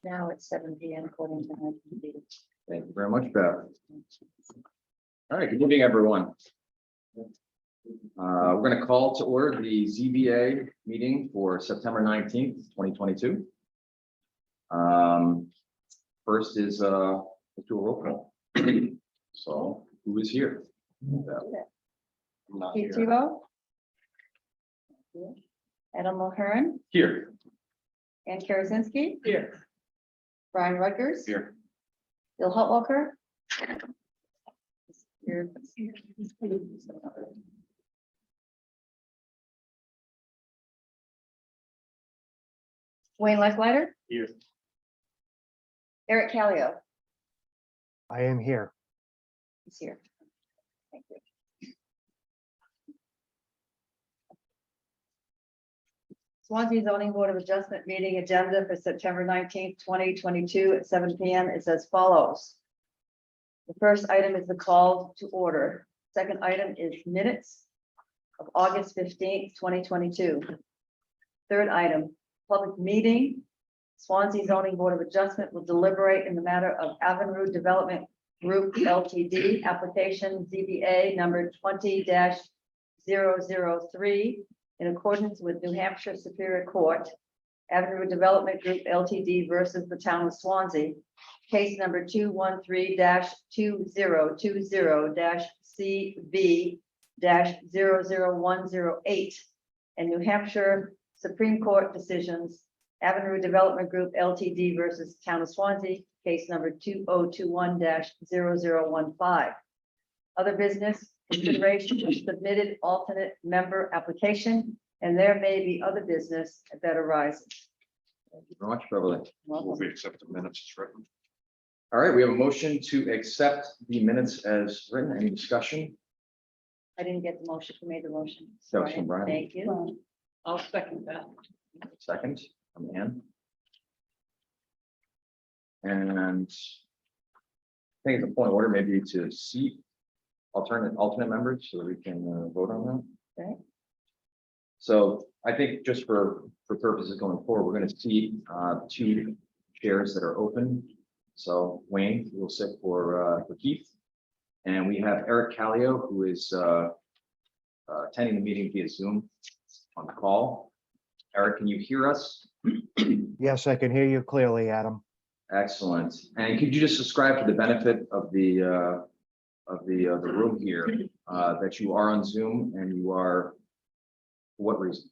Now it's 7 p.m. according to my computer. Thank you very much, Beth. All right, good evening, everyone. We're going to call to order the ZBA meeting for September 19th, 2022. First is let's do a roll call. So who is here? I'm not Keith here. Tebow. Adam Mulhern, Here. Ann Karasinski, Here. Brian Rutgers, Here. Bill Hutwalker. Here. Wayne Lechleiter, Here. Eric Callio I am here. is here. Thank you. Swansea Zoning Board of Adjustment meeting agenda for September 19th, 2022 at 7 p.m. is as follows. The first item is the call to order. Second item is minutes of August 15th, 2022. Third item, public meeting. Swansea Zoning Board of Adjustment will deliberate in the matter of Avenue Development Group Ltd. Application ZBA number 20-003 in accordance with New Hampshire Superior Court, Avenue Development Group Ltd. versus the Town of Swansea, case number 213-2020-CB-00108, and New Hampshire Supreme Court decisions, Avenue Development Group Ltd. versus Town of Swansea, case number 2021-0015. Other business, consideration of submitted alternate member application, and there may be other business that arises. Thank you very much, Beverly. Welcome. We accept the minutes as written. All right, we have a motion to accept the minutes as written. Any discussion? I didn't get the motion. Who made the motion? That was from Brian. Thank you. I'll second that. Second, from Ann. And I think it's a point of order maybe to seat alternate members so that we can vote on that. Okay. So I think just for purposes going forward, we're going to seat two chairs that are open. So Wayne will sit for Keith, and we have Eric Callio, who is attending the meeting via Zoom on the call. Eric, can you hear us? Yes, I can hear you clearly, Adam. Excellent. And could you just describe for the benefit of the room here that you are on Zoom and you are, for what reason?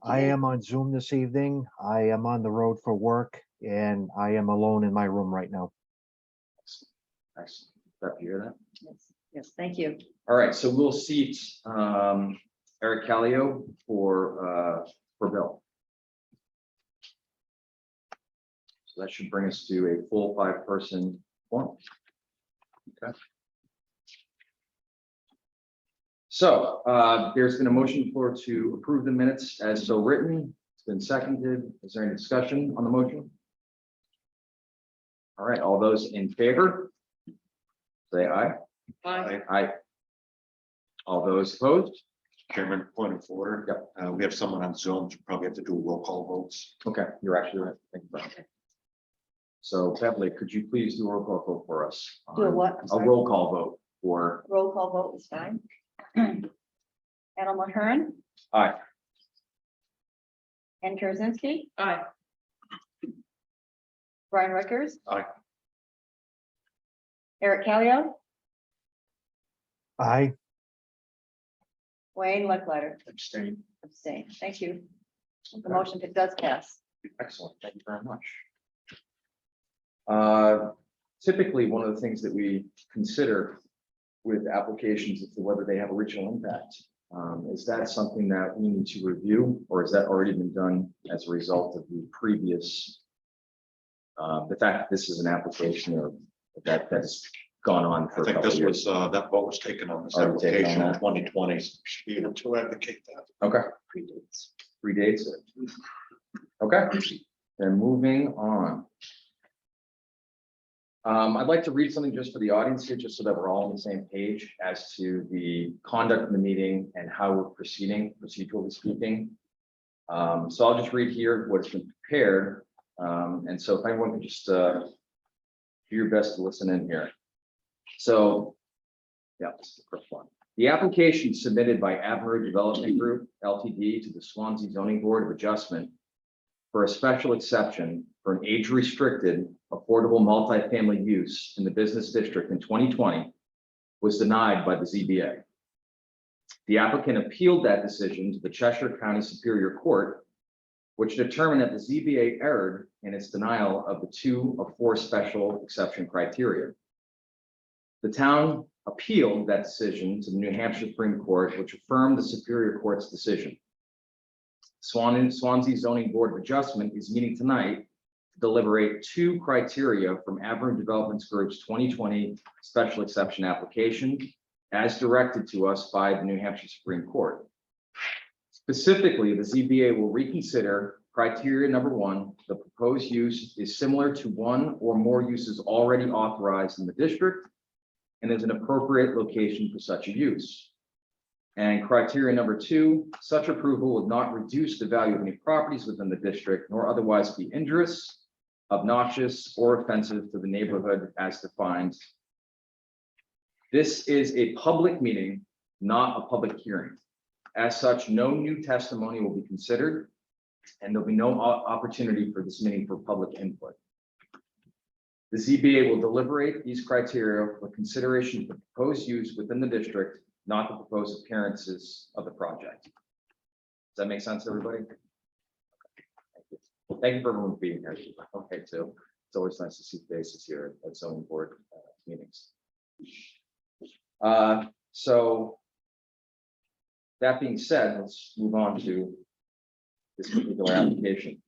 I am on Zoom this evening. I am on the road for work and I am alone in my room right now. Excellent. Glad to hear that. Yes, yes, thank you. All right, so we'll seat Eric Callio for Bill. So that should bring us to a full 5-person quorum. Okay. So there's been a motion to approve the minutes as so written. It's been seconded. Is there any discussion on the motion? All right, all those in favor, say aye. Aye. Aye. All those opposed? Chairman, point of order. Yep. We have someone on Zoom, so probably have to do roll call votes. Okay, you're actually right. Thank you, Brian. So Beverly, could you please do a roll call vote for us? Do a on- what? I'm A sorry. roll call vote for, Roll call vote is fine. Adam Mulhern, aye. Ann Karasinski, Aye. Brian Rutgers. Aye. Eric Callio, Aye. Wayne Lechleiter, Abstain. abstain. Thank you. The motion does pass. Excellent, thank you very much. Typically, one of the things that we consider with applications as to whether they have a regional impact. Is that something that we need to review, or has that already been done as a result of the previous? The fact that this is an application or that's gone on for I a think couple this of years. was, that vote was taken on this Already taken on application in that. 2020. So we should be able to advocate that. Okay, Predates. 3 dates. Okay, then moving on. I'd like to read something just for the audience here, just so that we're all on the same page as to the conduct of the meeting and how we're proceeding, procedurally speaking. So I'll just read here what's been prepared. And so if anyone could just do your best to listen in here. So, yeah, this is the first one. The application submitted by Avenue Development Group Ltd. To the Swansea Zoning Board of Adjustment for a special exception for an age-restricted affordable multifamily use in the business district in 2020 was denied by the ZBA. The applicant appealed that decision to the Cheshire County Superior Court, which determined that the ZBA erred in its denial of the 2 of 4 special exception criteria. The town appealed that decision to the New Hampshire Supreme Court, which affirmed the Superior Court's decision. Swansea Zoning Board of Adjustment is meeting tonight to deliberate 2 criteria from Avenue Development Group's 2020 special exception application as directed to us by the New Hampshire Supreme Court. Specifically, the ZBA will reconsider criteria number 1. The proposed use is similar to 1 or more uses already authorized in the district and is an appropriate location for such a use. And criteria number 2, such approval would not reduce the value of any properties within the district, nor otherwise be injurious, obnoxious, or offensive to the neighborhood as defined. This is a public meeting, not a public hearing. As such, no new testimony will be considered, and there'll be no opportunity for this meeting for public input. The ZBA will deliberate these criteria for consideration of the proposed use within the district, not the proposed appearances of the project. Does that make sense, everybody? Thank you for everyone being here. Okay, so it's always nice to see faces here at zoning board meetings. So that being said, let's move on to this particular application.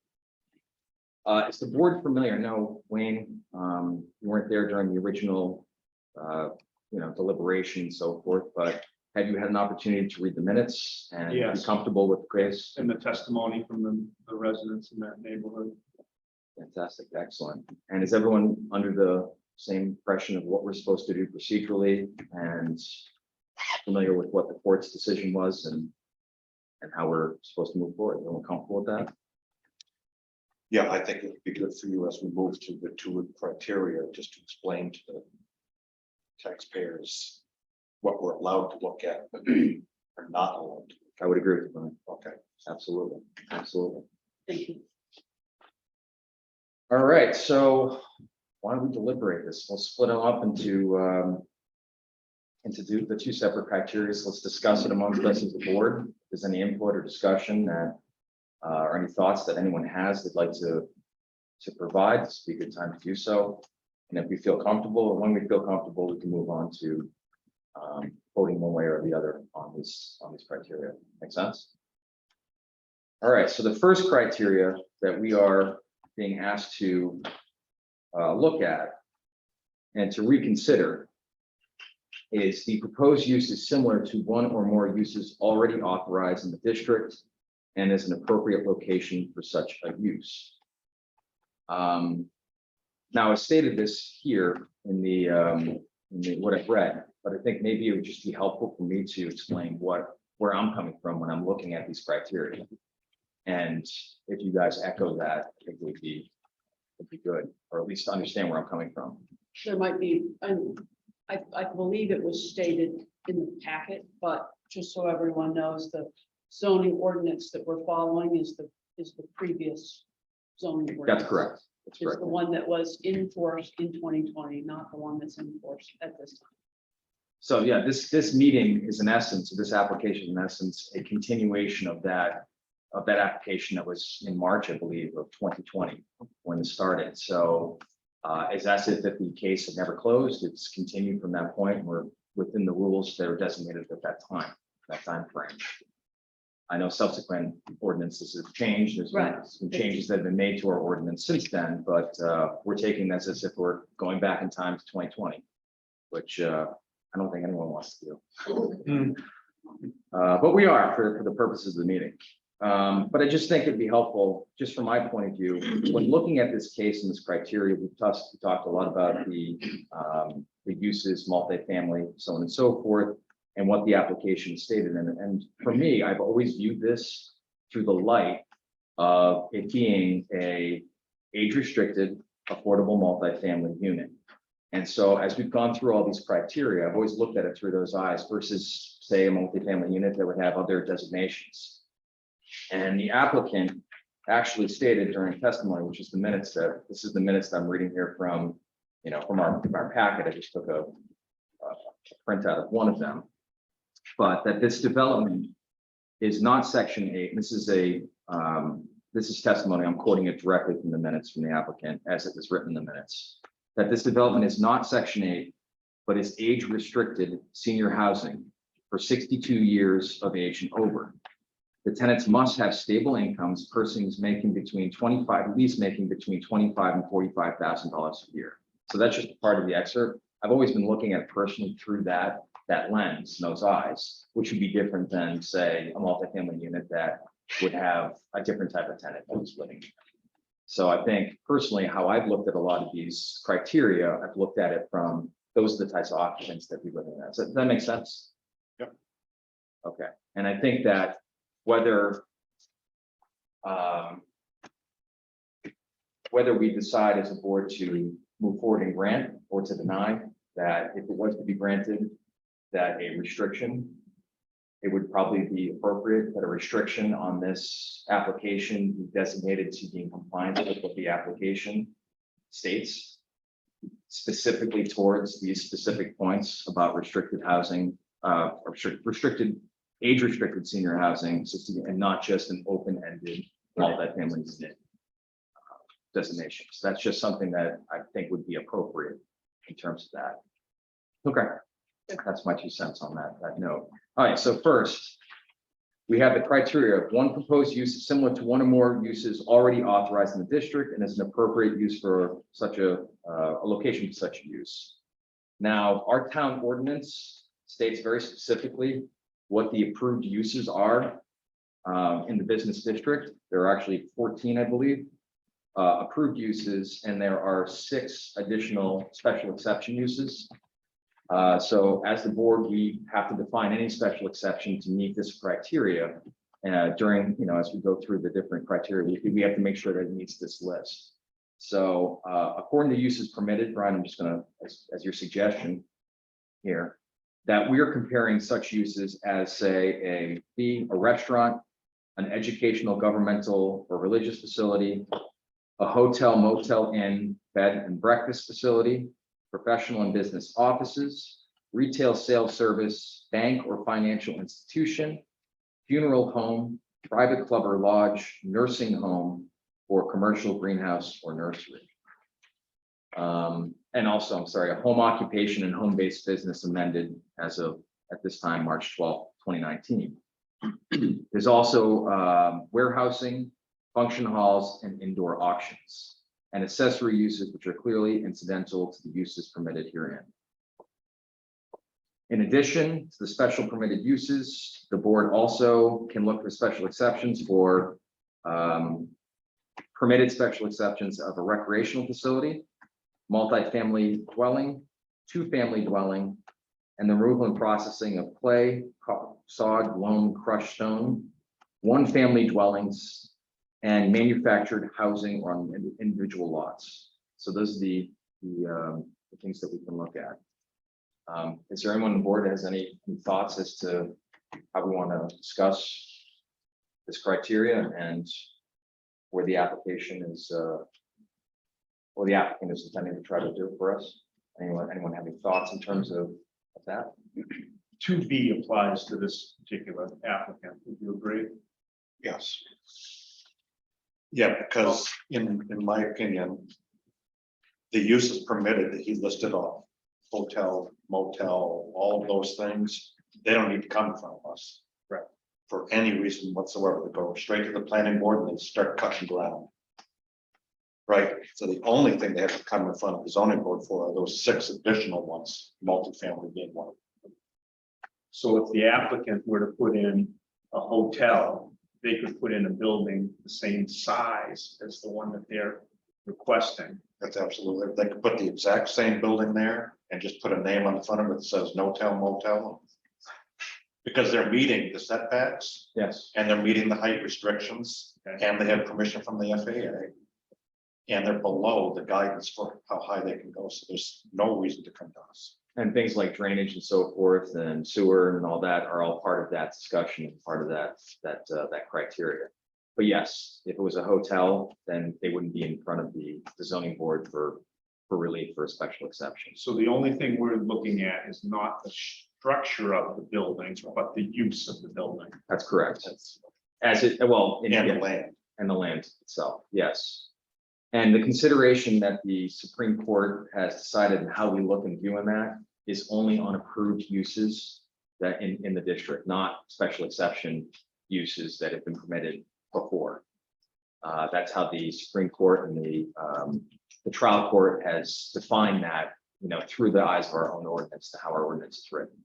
Is the board familiar? No, Wayne, you weren't there during the original, deliberation and so forth, but have you had an opportunity to read the minutes and be Yes. comfortable with the case? And the testimony from the residents in that neighborhood. Fantastic, excellent. And is everyone under the same impression of what we're supposed to do procedurally and familiar with what the court's decision was and how we're supposed to move forward? Everyone comfortable with that? Yeah, I think it would be good for you as we move to the 2 criteria, just to explain to the taxpayers what we're allowed to look at or not allowed to. I would agree with you, Brian. Okay. Absolutely, absolutely. Thank you. All right, so why don't we deliberate this? We'll split them up into do the 2 separate criteria. So let's discuss it amongst us as a board. If there's any input or discussion that or any thoughts that anyone has they'd like to provide, this would be a good time to do so. And if we feel comfortable, or when we feel comfortable, we can move on to voting one way or the other on these criteria. Make sense? All right, so the first criteria that we are being asked to look at and to reconsider is the proposed use is similar to 1 or more uses already authorized in the district and is an appropriate location for such a use. Now, I stated this here in the what I've read, but I think maybe it would just be helpful for me to explain where I'm coming from when I'm looking at these criteria. And if you guys echo that, I think would be good, or at least understand where I'm coming from. There might be, I believe it was stated in the packet, but just so everyone knows, the zoning ordinance that we're following is the previous zoning ordinance. That's correct. That's It's correct. the one that was in force in 2020, not the one that's in force at this time. So yeah, this meeting is in essence, this application in essence, a continuation of that application that was in March, I believe, of 2020 when it started. So it's as if the case had never closed. It's continued from that point. We're within the rules that were designated at that time frame. I know subsequent ordinances have changed. There's been Right. some changes that have been made to our ordinance since then, but we're taking this as if we're going back in time to 2020, which I don't think anyone wants to do. But we are for the purposes of the meeting. But I just think it'd be helpful, just from my point of view, when looking at this case and this criteria, we talked a lot about the uses, multifamily, so on and so forth, and what the application stated. And for me, I've always viewed this through the light of it being a age-restricted, affordable multifamily unit. And so as we've gone through all these criteria, I've always looked at it through those eyes versus, say, a multifamily unit that would have other designations. And the applicant actually stated during testimony, which is the minutes that, this is the minutes that I'm reading here from, from our packet. I just took a printout of one of them. But that this development is not section 8. This is testimony. I'm quoting it directly from the minutes from the applicant as it was written in the minutes. That this development is not section 8, but is age-restricted senior housing for 62 years of age and over. The tenants must have stable incomes, persons making between 25, at least making between $25,000 and $45,000 a year. So that's just part of the excerpt. I've always been looking at it personally through that lens, those eyes, which would be different than, say, a multifamily unit that would have a different type of tenant that was living. So I think personally, how I've looked at a lot of these criteria, I've looked at it from, those are the types of occupants that we live in. Does that make sense? Yep. Okay, and I think that whether we decide as a board to move forward and grant or to deny, that if it was to be granted, that a restriction, it would probably be appropriate that a restriction on this application be designated to be in compliance with what the application states, specifically towards these specific points about restricted housing, age-restricted senior housing system, and not just an open-ended multifamily unit designation. So that's just something that I think would be appropriate in terms of that. Okay, that's my 2 cents on that note. All right, so first, we have the criteria of one proposed use similar to one or more uses already authorized in the district and is an appropriate use for such a location for such a use. Now, our town ordinance states very specifically what the approved uses are in the business district. There are actually 14, I believe, approved uses, and there are 6 additional special exception uses. So as the board, we have to define any special exception to meet this criteria. During, as we go through the different criteria, we have to make sure that it meets this list. So according to uses permitted, Brian, I'm just gonna, as your suggestion here, that we are comparing such uses as, say, a restaurant, an educational, governmental, or religious facility, a hotel, motel, inn, bed and breakfast facility, professional and business offices, retail sales service, bank or financial institution, funeral home, private club or lodge, nursing home, or commercial greenhouse or nursery. And also, I'm sorry, a home occupation and home-based business amended as of, at this time, March 12th, 2019. There's also warehousing, function halls, and indoor auctions, and accessory uses which are clearly incidental to the uses permitted herein. In addition to the special permitted uses, the board also can look for special exceptions for permitted special exceptions of a recreational facility, multifamily dwelling, 2-family dwelling, and the removal and processing of clay, sod, loam, crushed stone, 1-family dwellings, and manufactured housing on individual lots. So those are the things that we can look at. Is there anyone on the board that has any thoughts as to how we want to discuss this criteria and where the application is, or the applicant is intending to try to do it for us? Anyone have any thoughts in terms of that? 2B applies to this particular applicant. Would you agree? Yes. Yeah, because in my opinion, the uses permitted that he listed off, hotel, motel, all of those things, they don't need to come from us. Right. For any reason whatsoever, they go straight to the planning board and they start cutting ground. Right, so the only thing they have to come in front of the zoning board for are those 6 additional ones, multifamily being one. So if the applicant were to put in a hotel, they could put in a building the same size as the one that they're requesting. That's absolutely, they could put the exact same building there and just put a name on the front of it that says no-town motel. Because they're meeting the setbacks Yes, and they're meeting the height restrictions Okay. and they have permission from the FAA. And they're below the guidance for how high they can go, so there's no reason to come to us. and things like drainage and so forth and sewer and all that are all part of that discussion, and part of that criteria. But yes, if it was a hotel, then they wouldn't be in front of the zoning board for relief for a special exception. So the only thing we're looking at is not the structure of the buildings, but the use of the building. That's correct. As it, well, And the land. and the land itself, yes. And the consideration that the Supreme Court has decided how we look and view in that is only on approved uses that in the district, not special exception uses that have been permitted before. That's how the Supreme Court and the trial court has defined that, through the eyes of our own ordinance, to how our ordinance is written.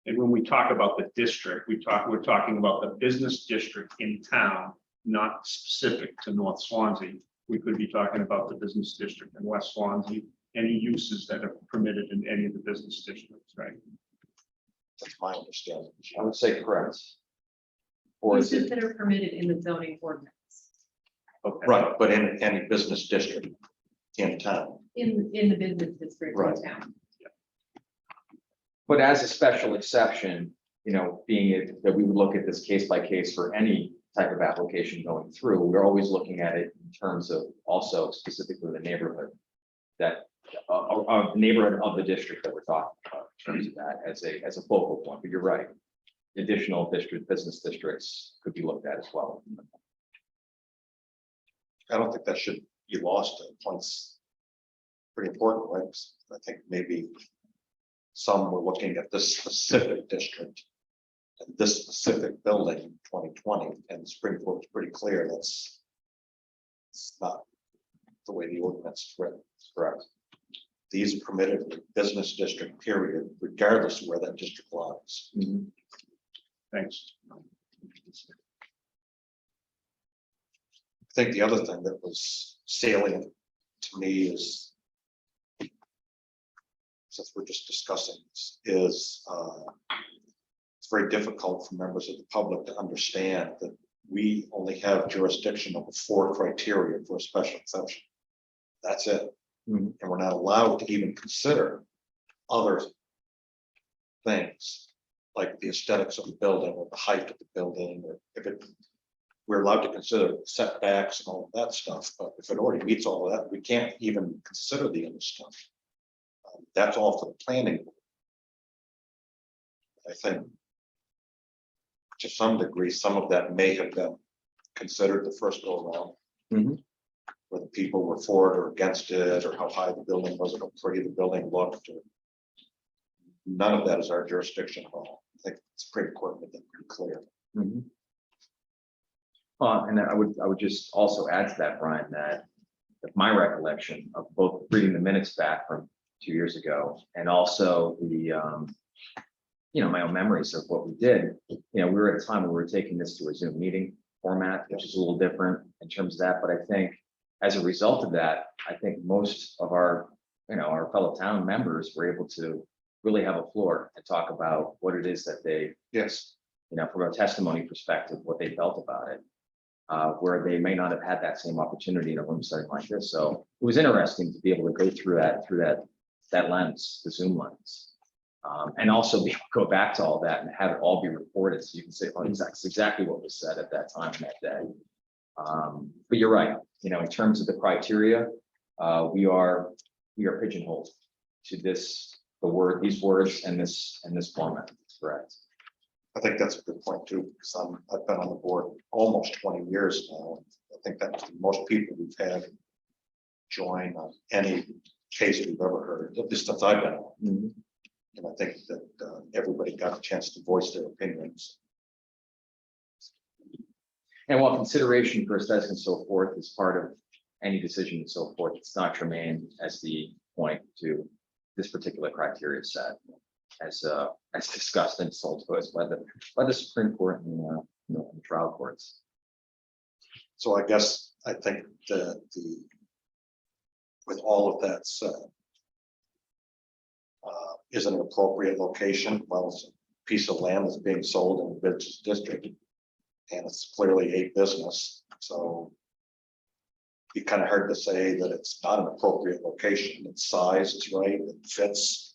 And when we talk about the district, we're talking about the business district in town, not specific to North Swansea. We could be talking about the business district in West Swansea, any uses that are permitted in any of the business districts, right? That's my understanding. I would say correct. Or is Uses it, that are permitted in the zoning ordinance, Okay. Right, but in any business district in town. in the business district Right. in town. but as a special exception, being that we would look at this case by case for any type of application going through, we're always looking at it in terms of also specifically the neighborhood. That, neighborhood of the district that we're talking about, in terms of that as a focal point, but you're right. Additional business districts could be looked at as well. I don't think that should be lost. That point's pretty important, right? 'Cause I think maybe some were looking at this specific district and this specific building in 2020, and the Supreme Court was pretty clear that's it's not the way the ordinance is written. Correct. These are permitted in the business district, period, regardless of where that district lies. Thanks. I think the other thing that was salient to me is, since we're just discussing this, is it's very difficult for members of the public to understand that we only have jurisdiction over 4 criteria for a special exception. That's it. Mhm. And we're not allowed to even consider other things like the aesthetics of the building or the height of the building, or if it, we're allowed to consider setbacks and all of that stuff, but if it already meets all of that, we can't even consider the other stuff. That's all for the planning board. I think to some degree, some of that may have been considered the first go around. Mhm. Whether people were for it or against it, or how high the building was, or how pretty the building looked. None of that is our jurisdiction at all. I think it's pretty important, that pretty clear. Mhm. And I would just also add to that, Brian, that my recollection of both reading the minutes back from 2 years ago and also the, my own memories of what we did, we were at a time where we were taking this to a Zoom meeting format, which is a little different in terms of that. But I think as a result of that, I think most of our fellow town members were able to really have a floor and talk about what it is that they, Yes. from a testimony perspective, what they felt about it. Where they may not have had that same opportunity in a room setting like this. So it was interesting to be able to go through that lens, the Zoom lens. And also be able to go back to all that and have it all be reported. So you can say, oh, that's exactly what was said at that time, that day. But you're right, in terms of the criteria, we are pigeonholed to these words and this format, correct? I think that's a good point too, because I've been on the board almost 20 years now. I think that's the most people we've had join on any case we've ever heard, at least since I've been on. Mhm. And I think that everybody got a chance to voice their opinions. And while consideration for aesthetics and so forth is part of any decision and so forth, it's not germane as the point to this particular criteria set, as discussed and sold to us by the Supreme Court and the trial courts. So I guess I think that with all of that said, is an appropriate location. Well, piece of land that's being sold in the business district. And it's clearly a business, so. It'd be kind of hard to say that it's not an appropriate location. Its size is right, it fits.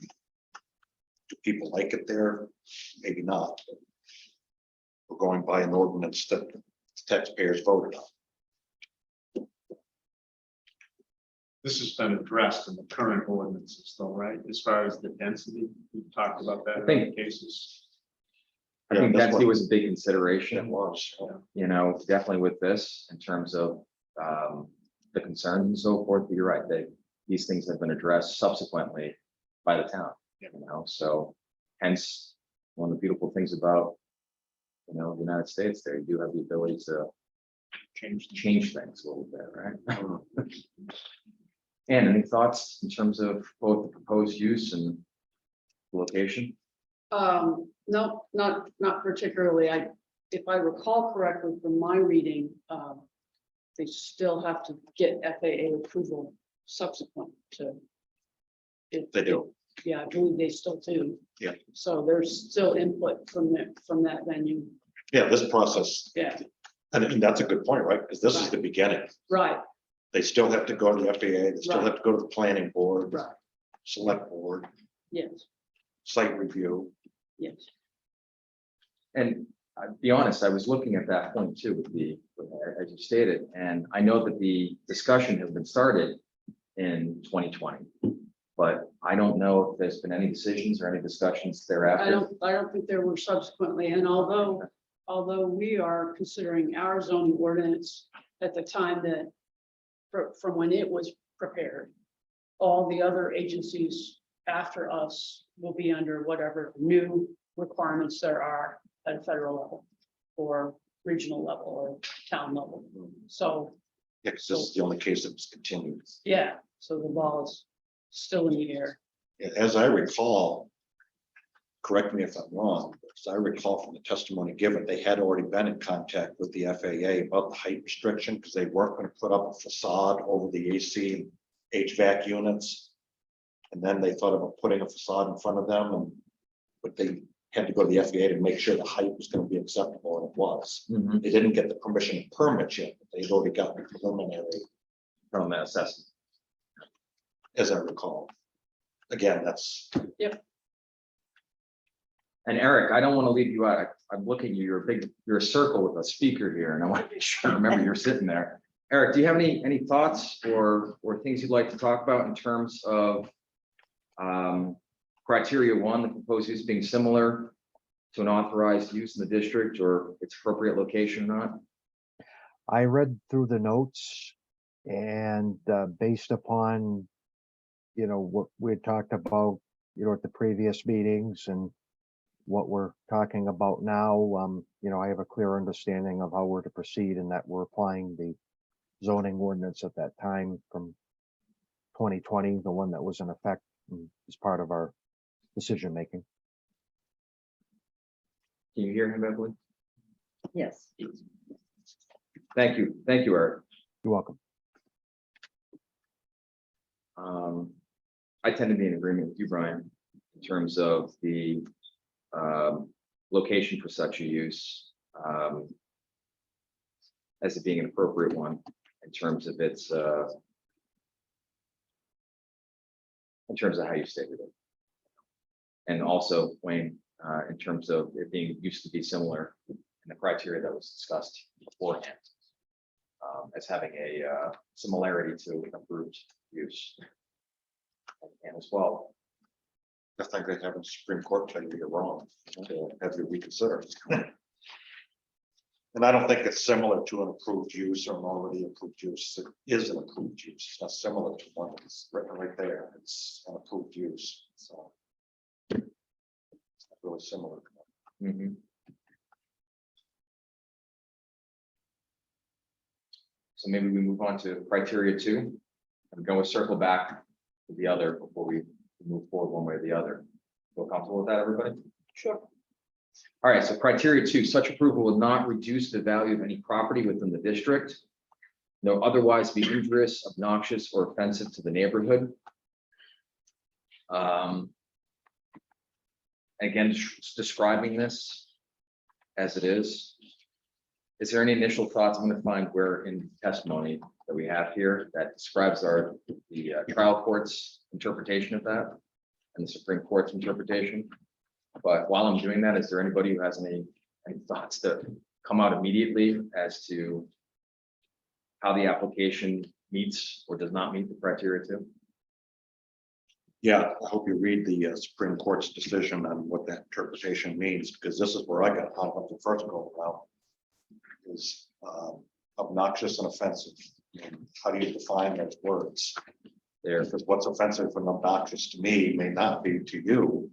Do people like it there? Maybe not. We're going by an ordinance that taxpayers voted on. This has been addressed in the current ordinances though, right? As far as the density, we've talked about that in think- other cases. I think Yeah, that's density what- was a big It consideration, was. you know, definitely with this in terms of the concerns and so forth. But you're right, these things have been addressed subsequently by the town, you know, so hence one of the beautiful things about, you know, the United States, there you do have the ability to change things a little bit, right? And any thoughts in terms of both the proposed use and location? No, not particularly. If I recall correctly from my reading, they still have to get FAA approval subsequent to. They do. Yeah, I believe they still do. Yeah. So there's still input from that venue. Yeah, this process, Yeah, and that's a good point, right? Because this is the beginning. right, They still have to go to the FAA, they still Right. have to go to the planning board, right. select board, Yes, site review. yes. And I'll be honest, I was looking at that point too, as you stated, and I know that the discussion has been started in 2020. But I don't know if there's been any decisions or any discussions thereafter. I don't think there were subsequently, and although we are considering our zoning ordinance at the time that from when it was prepared, all the other agencies after us will be under whatever new requirements there are at a federal level or regional level or town level. So, Yeah, because this is the only case that was continued. yeah, so the ball is still in the air. As I recall, correct me if I'm wrong, but as I recall from the testimony given, they had already been in contact with the FAA about the height restriction because they weren't going to put up a facade over the AC and HVAC units. And then they thought about putting a facade in front of them, but they had to go to the FAA to make sure the height was going to be acceptable, and it was. Mhm. They didn't get the permission to permit yet, but they'd already got the preliminary, From that assessment. as I recall. Again, that's, And Eric, I don't want to leave you out. I'm looking at you, you're a circle with a speaker here, and I want to make sure I remember you're sitting there. Eric, do you have any thoughts or things you'd like to talk about in terms of criteria one, the proposed use being similar to an authorized use in the district or its appropriate location or not? I read through the notes and based upon, what we had talked about, at the previous meetings and what we're talking about now, I have a clear understanding of how we're to proceed and that we're applying the zoning ordinance at that time from 2020, the one that was in effect as part of our decision making. Can you hear him, Beverly? Yes. Thank you, Eric. You're welcome. I tend to be in agreement with you, Brian, in terms of the location for such a use as it being an appropriate one in terms of its in terms of how you stated it. And also, Wayne, in terms of it being used to be similar in the criteria that was discussed beforehand as having a similarity to an approved use. And as well, I think they have a Supreme Court tell you you're wrong, to have you reconsider. And I don't think it's similar to an approved use or an already approved use. It is an approved use. It's not similar to one that's written right there. It's an approved use, so. It's not really similar. mhm. So maybe we move on to criteria 2 and go circle back to the other before we move forward one way or the other. Feel comfortable with that, everybody? Sure. All right, so criteria 2, such approval will not reduce the value of any property within the district. No otherwise be injurious, obnoxious, or offensive to the neighborhood. again, describing this as it is. Is there any initial thoughts? I'm going to find where in testimony that we have here that describes the trial court's interpretation of that and the Supreme Court's interpretation. But while I'm doing that, is there anybody who has any thoughts that come out immediately as to how the application meets or does not meet the criteria too? Yeah, I hope you read the Supreme Court's decision on what that interpretation means, because this is where I got hung up the first go around. Is obnoxious and offensive. And how do you define those words? There, because what's offensive and obnoxious to me may not be to you.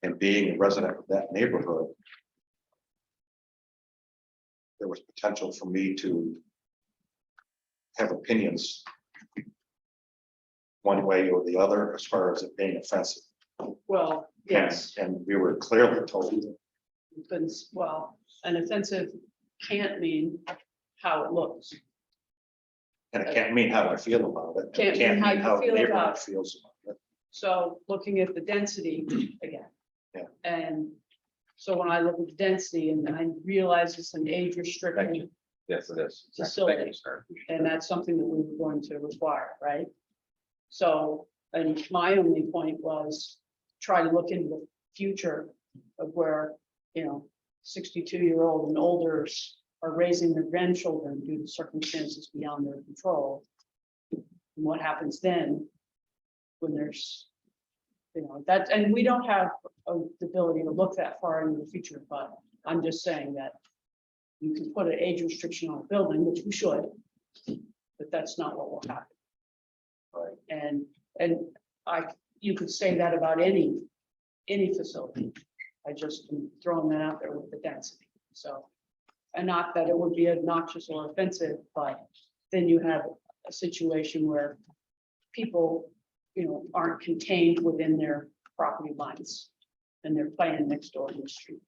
And being a resident of that neighborhood, there was potential for me to have opinions one way or the other as far as it being offensive. Well, yes, And we were clearly told, but, well, an offensive can't mean how it looks. and it can't mean how I feel about it. Can't mean how you the feel neighborhood about it. feels about it. So looking at the density again. Yeah. And so when I look at the density and I realize it's an age Thank restricted, you. Yes, it is. Facility. Thank you, sir. and that's something that we were going to require, right? So, and my only point was try to look into the future of where, 62-year-old and olders are raising their grandchildren due to circumstances beyond their control. And what happens then when there's, that, and we don't have the ability to look that far into the future, but I'm just saying that you can put an age restriction on a building, which we should, but that's not what will happen. Right. And you could say that about any facility. I just am throwing that out there with the density, so. And not that it would be obnoxious or offensive, but then you have a situation where people, aren't contained within their property lines. And they're playing next door to the street,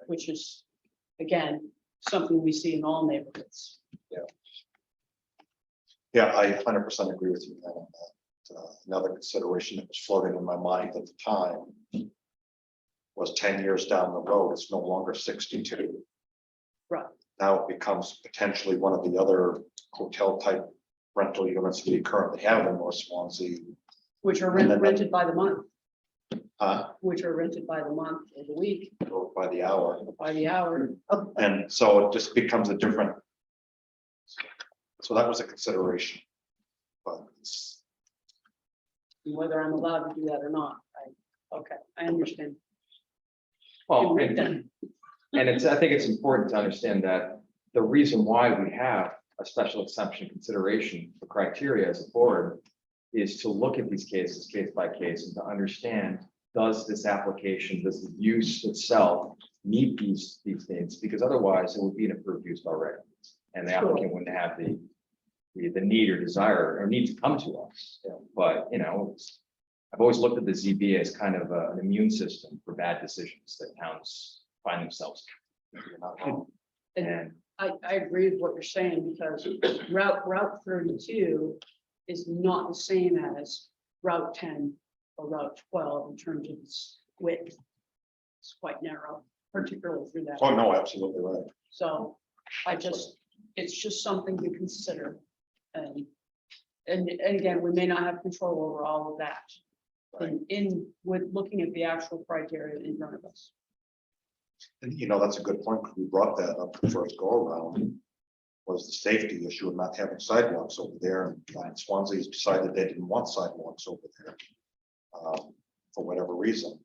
which is, again, something we see in all neighborhoods. Yeah, I 100% agree with you on that. Another consideration that was floating in my mind at the time was 10 years down the road, it's no longer 62. Right. Now it becomes potentially one of the other hotel type rental units we currently have in North Swansea. Which are And then- rented by the month, uh, which are rented by the month or the week, or by the hour. by the hour. And so it just becomes a different. So that was a consideration. But it's, Whether I'm allowed to do that or not. Okay, I understand. Well, Read that. and I think it's important to understand that the reason why we have a special exception consideration for criteria as a board is to look at these cases case by case and to understand, does this application, does the use itself meet these things? Because otherwise it would be an approved use already. And the Sure. applicant wouldn't have the need or desire or need to come to us. But, I've always looked at the ZBA as kind of an immune system for bad decisions that towns find themselves. you're not wrong. And I agree with what you're saying, because Route 32 is not the same as Route 10 or Route 12 in terms of its width. It's quite narrow, particularly through that. Oh, no, absolutely right. So it's just something to consider. And again, we may not have control over all of that. With looking at the actual criteria in front of us. And that's a good point, because we brought that up the first go around. Was the safety issue of not having sidewalks over there, and Swansea's decided they didn't want sidewalks over there. For whatever reason.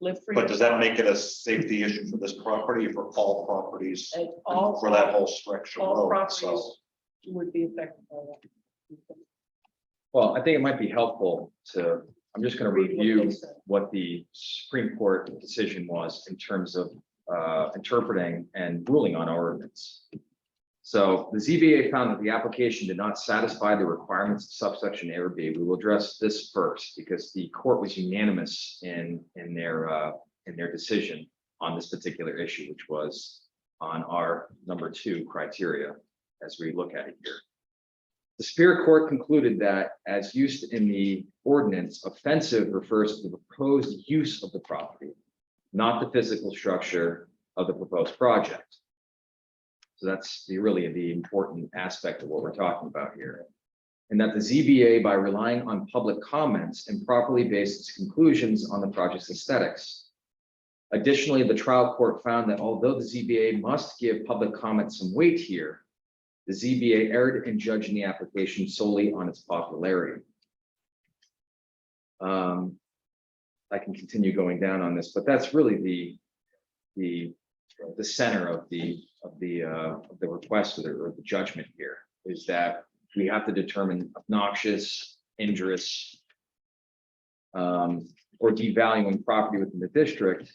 Live free. But does that make it a safety issue for this property or for all properties for that whole stretch of all road? So, properties would be affected by that. Well, I think it might be helpful to, I'm just going to Read what they review said. what the Supreme Court decision was in terms of interpreting and ruling on our ordinance. So the ZBA found that the application did not satisfy the requirements of subsection A or B. We will address this first because the court was unanimous in their decision on this particular issue, which was on our number 2 criteria as we look at it here. The Superior Court concluded that as used in the ordinance, offensive refers to the proposed use of the property, not the physical structure of the proposed project. So that's really the important aspect of what we're talking about here. And that the ZBA, by relying on public comments, improperly based its conclusions on the project's aesthetics. Additionally, the trial court found that although the ZBA must give public comment some weight here, the ZBA erred in judging the application solely on its popularity. I can continue going down on this, but that's really the center of the request or the judgment here, is that we have to determine obnoxious, injurious, or devaluing property within the district,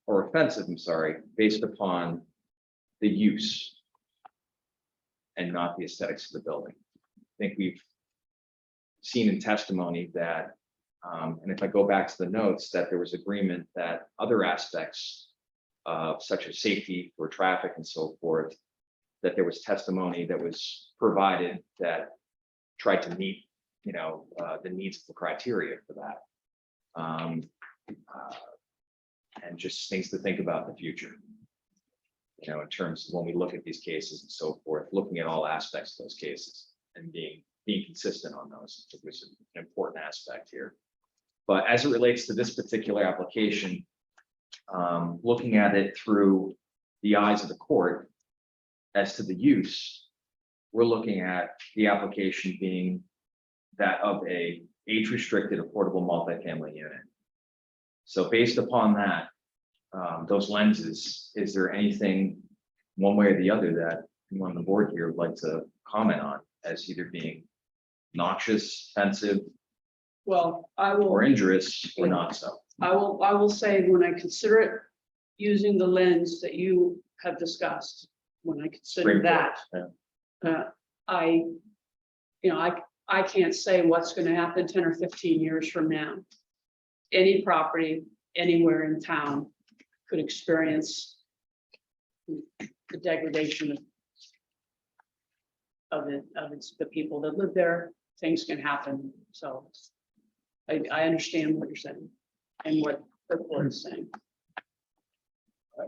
or offensive, I'm sorry, based upon the use and not the aesthetics of the building. I think we've seen in testimony that, and if I go back to the notes, that there was agreement that other aspects such as safety for traffic and so forth, that there was testimony that was provided that tried to meet, the needs of the criteria for that. And just things to think about in the future. In terms of when we look at these cases and so forth, looking at all aspects of those cases and being consistent on those, I think was an important aspect here. But as it relates to this particular application, looking at it through the eyes of the court as to the use, we're looking at the application being that of a age-restricted affordable multifamily unit. So based upon that, those lenses, is there anything one way or the other that anyone on the board here would like to comment on as either being noxious, offensive, Well, I will. or injurious, or not so? I will say, when I consider it using the lens that you have discussed, when I consider Great that, point, I can't say what's gonna happen 10 or 15 years from now. Any property anywhere in town could experience the degradation of the people that live there. Things can happen, so I understand what you're saying and what the court is saying.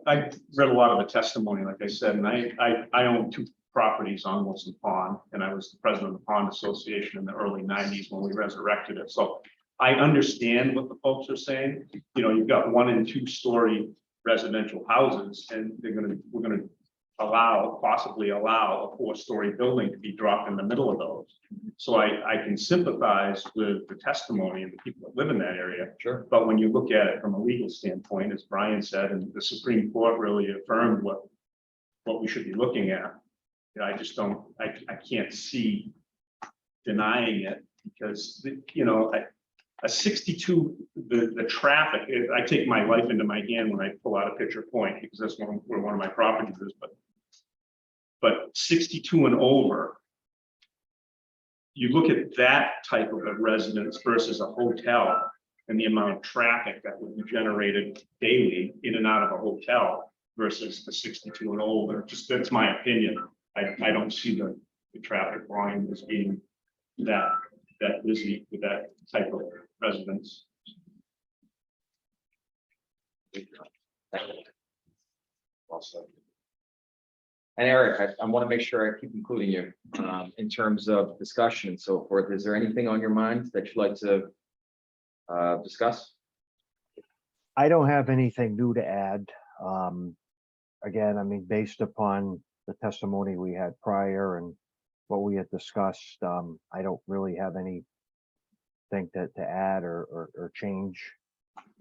I read a lot of the testimony, like I said, and I own 2 properties on Wilson Pond, and I was the president of the Pond Association in the early 90s when we resurrected it. So I understand what the folks are saying. You've got 1- and 2-story residential houses, and we're gonna possibly allow a 4-story building to be dropped in the middle of those. So I can sympathize with the testimony of the people that live in that area. Sure. But when you look at it from a legal standpoint, as Brian said, and the Supreme Court really affirmed what we should be looking at, I just don't, I can't see denying it, because, a 62, the traffic, I take my life into my hand when I pull out a Pitcher Point, because that's where one of my properties is, but 62 and over, you look at that type of a residence versus a hotel and the amount of traffic that would be generated daily in and out of a hotel versus the 62 and older. Just, that's my opinion. I don't see the traffic volume as being that busy with that type of residence. Also. And Eric, I want to make sure I keep including you in terms of discussion and so forth. Is there anything on your mind that you'd like to discuss? I don't have anything new to add. Again, I mean, based upon the testimony we had prior and what we had discussed, I don't really have anything to add or change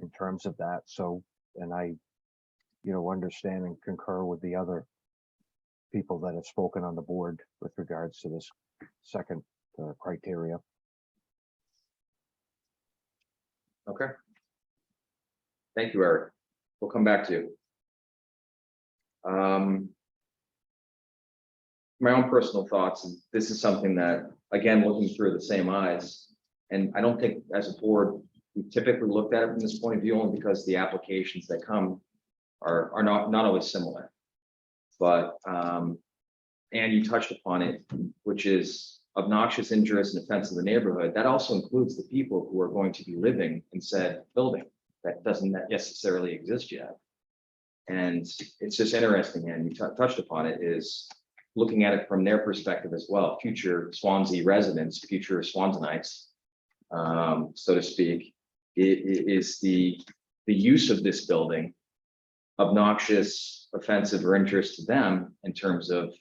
in terms of that. So, and I, understand and concur with the other people that have spoken on the board with regards to this second criteria. Okay. Thank you, Eric. We'll come back to you. My own personal thoughts, and this is something that, again, looking through the same eyes, and I don't think as a board, we typically looked at it from this point of view, only because the applications that come are not always similar. But, and you touched upon it, which is obnoxious, injurious, and offensive to the neighborhood, that also includes the people who are going to be living in said building. That doesn't necessarily exist yet. And it's just interesting, and you touched upon it, is looking at it from their perspective as well, future Swansea residents, future Swansonites, so to speak, is the use of this building obnoxious, offensive, or injurious to them in terms of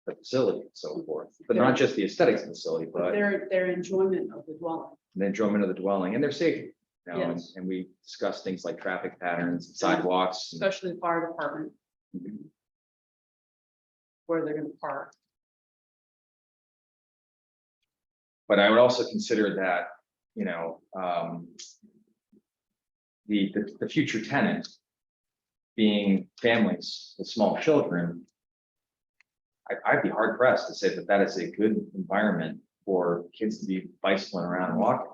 the facility and so forth, but not just the aesthetics of the facility, but Their enjoyment of the dwelling. the enjoyment of the dwelling and their safety. You know, Yes. and we discussed things like traffic patterns, sidewalks. and- Especially the fire department, where they're gonna park. But I would also consider that, you know, the future tenant being families with small children. I'd be hard pressed to say that that is a good environment for kids to be bicycling around and walking.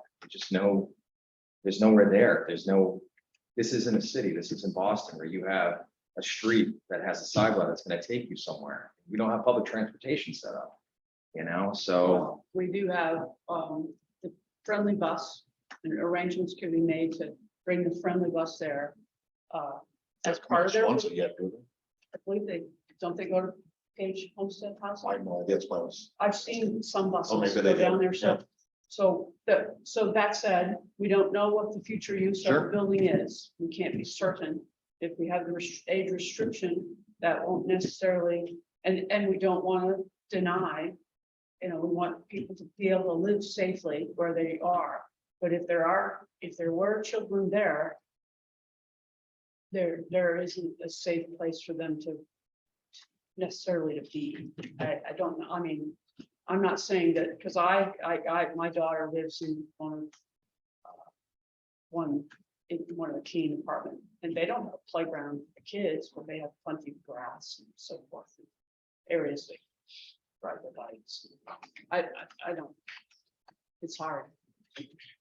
There's nowhere there. This isn't a city. This isn't Boston where you have a street that has a sidewalk that's gonna take you somewhere. We don't have public transportation set up, you know, so. We do have, the friendly bus, and arrangements can be made to bring the friendly bus there. As part of their, Swansea yet, do I believe don't they go to Page Homestead House? they? I have no idea, it's my house. I've seen some buses Oh, maybe go they down do, there, so that said, we don't know what the future use of Sure. the building is. We can't be certain. If we have the age restriction, that won't necessarily, and we don't want to deny. You know, we want people to be able to live safely where they are, but if there were children there. There isn't a safe place for them to necessarily to be. I don't know, I mean, I'm not saying that, because my daughter lives in one of the teen apartment, and they don't have a playground for the kids, but they have plenty of grass and so forth. Areas they ride their bikes. I don't, it's hard.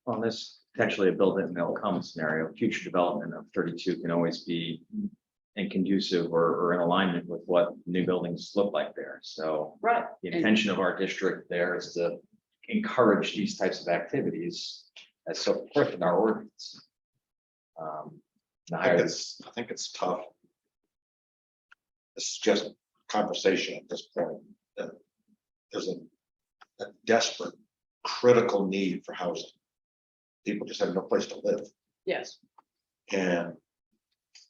On this potentially a build it and they'll come scenario, future development of 32 can always be inconducive or in alignment with what new buildings look like there. So Right. the And- intention of our district there is to encourage these types of activities as so forth in our ordinance. I think it's tough. This is just conversation at this point. that There's a desperate, critical need for housing. People just have no place to live, Yes, and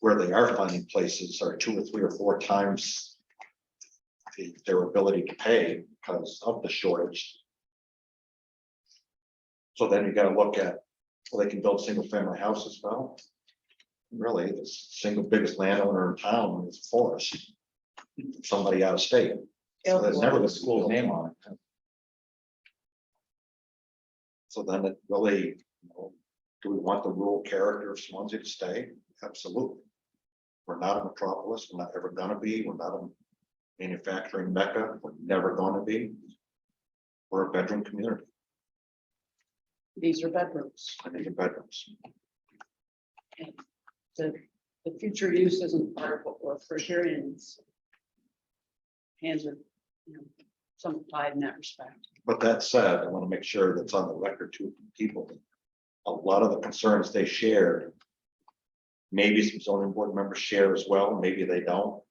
where they are finding places are 2 or 3 or 4 times their ability to pay because of the shortage. So then you gotta look at, well, they can build single family houses. Well, really, the single biggest landowner in town is Forest. Somebody out of state. So there's never the the school's school name on it. So then it really, do we want the rural character of Swansea to stay? Absolutely. We're not a metropolis. We're not ever gonna be. We're not a manufacturing mecca. We're never gonna be. We're a bedroom community. these are bedrooms. I need bedrooms. The future use isn't part of what we're for hearing. Hands are, some tied in that respect. But that said, I want to make sure that's on the record to people. A lot of the concerns they shared, maybe some zoning board members share as well, maybe they don't.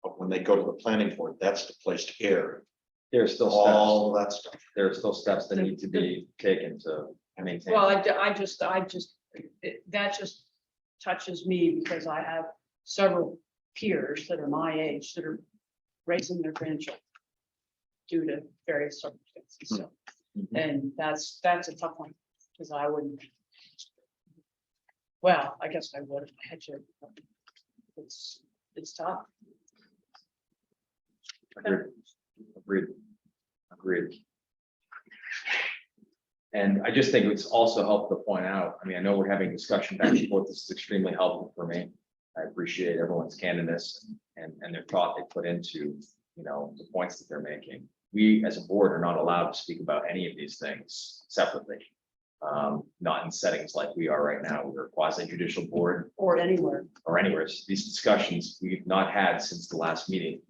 But when they go to the planning board, that's the place to air There's still all steps, that stuff. there are still steps that need to be taken to maintain. Well, that just touches me because I have several peers that are my age that are raising their grandchildren due to various circumstances, so, Mhm. and that's a tough one, because I wouldn't. Well, I guess I would if I had to. but It's tough. Agreed. And I just think it's also helpful to point out, I mean, I know we're having discussion back and forth. This is extremely helpful for me. I appreciate everyone's candidness and their thought they put into, the points that they're making. We, as a board, are not allowed to speak about any of these things separately. Not in settings like we are right now. We're a quasi judicial board Or anywhere. or anywhere. These discussions we've not had since the last meeting.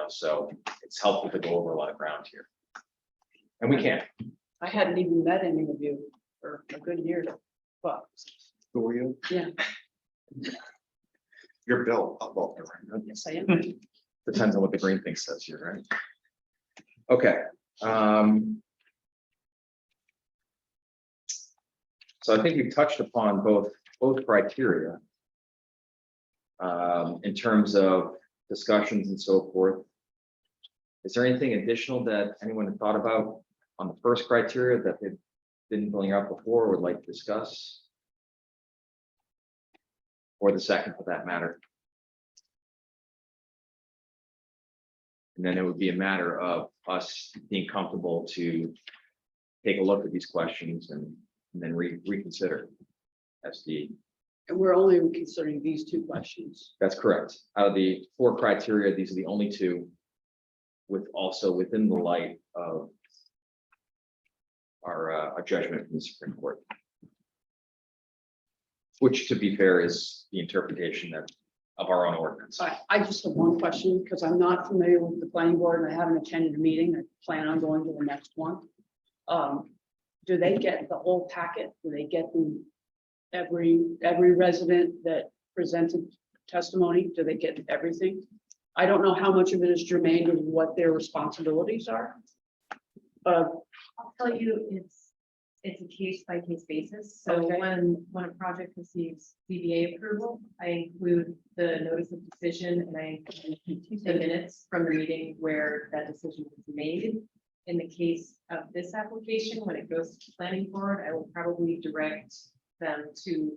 So it's helpful to go over a lot of ground here. And we can't. I hadn't even met any of you for a good year, but Who are you? yeah, You're Bill. Well, yes, I am. Depends on what the green thing says here, right? Okay. So I think we've touched upon both criteria. In terms of discussions and so forth. Is there anything additional that anyone had thought about on the first criteria that they didn't bring up before or would like to discuss? Or the second for that matter? And then it would be a matter of us being comfortable to take a look at these questions and then reconsider as the. And we're only considering these two questions. That's correct. Out of the 4 criteria, these are the only 2 with also within the light of our judgment from the Supreme Court. Which, to be fair, is the interpretation of our own ordinance. I just have one question because I'm not familiar with the planning board and I haven't attended a meeting. I plan on going to the next one. Do they get the whole packet? Do they get every resident that presented testimony? Do they get everything? I don't know how much of it is germane to what their responsibilities are. I'll tell you, it's a case by case basis. So Okay. when a project receives ZBA approval, I include the notice of decision and I include the minutes from the meeting where that decision was made. In the case of this application, when it goes to the planning board, I will probably direct them to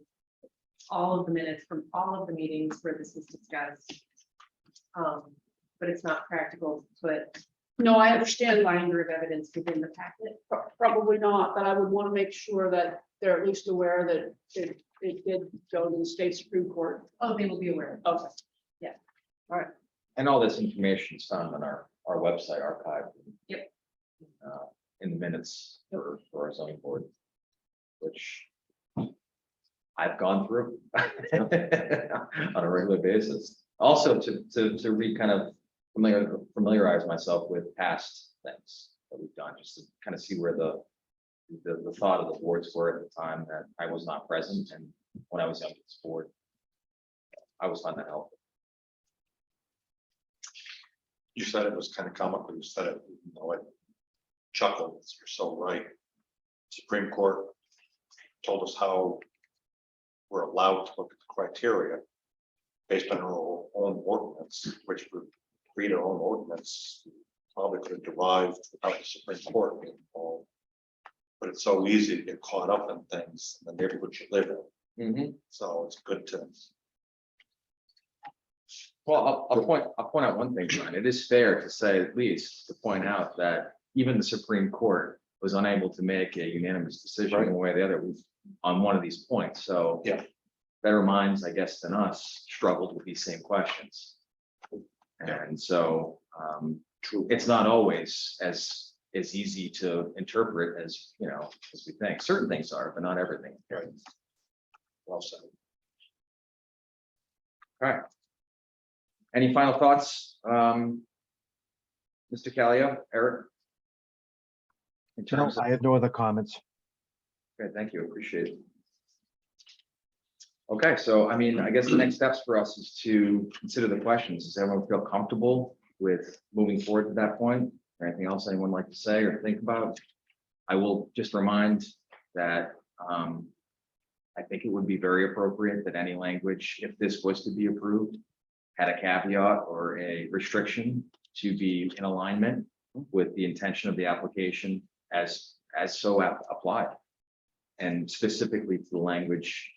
all of the minutes from all of the meetings where this was discussed. But it's not practical to put No, I a understand. binder of evidence within the packet. Probably not, but I would want to make sure that they're at least aware that it did go to the state Supreme Court. Oh, they will be aware. Okay. And all this information is found on our website archive. Yep. In the minutes for our zoning board. Which I've gone through on a regular basis. Also to kind of familiarize myself with past things that we've done, just to kind of see where the thought of the boards were at the time that I was not present, and when I was young at this board, I was find that helpful. You said it was kind of comical. You said it, you know, I chuckled. You're so right. Supreme Court told us how we're allowed to look at the criteria based on our own ordinance, which would read our own ordinance, probably could have derived without the Supreme Court being involved. But it's so easy to get caught up in things in the neighborhood you live in. So it's good to. Well, I'll point out one thing, Brian. It is fair to say, at least, to point out that even the Supreme Court was unable to make a unanimous decision Right. one way or the other on one of these points. So Yeah. better minds, I guess, than us struggled with these same questions. And so True. it's not always as easy to interpret as, as we think. Certain things are, but not everything. Right. Well said. All right. Any final thoughts? Mr. Callio, Eric? In No, terms of, I have no other comments. okay, thank you, appreciate it. Okay, so I mean, I guess the next steps for us is to consider the questions. Does everyone feel comfortable with moving forward to that point? Or anything else anyone would like to say or think about? I will just remind that I think it would be very appropriate that any language, if this was to be approved, had a caveat or a restriction to be in alignment with the intention of the application as so applied. And specifically to the language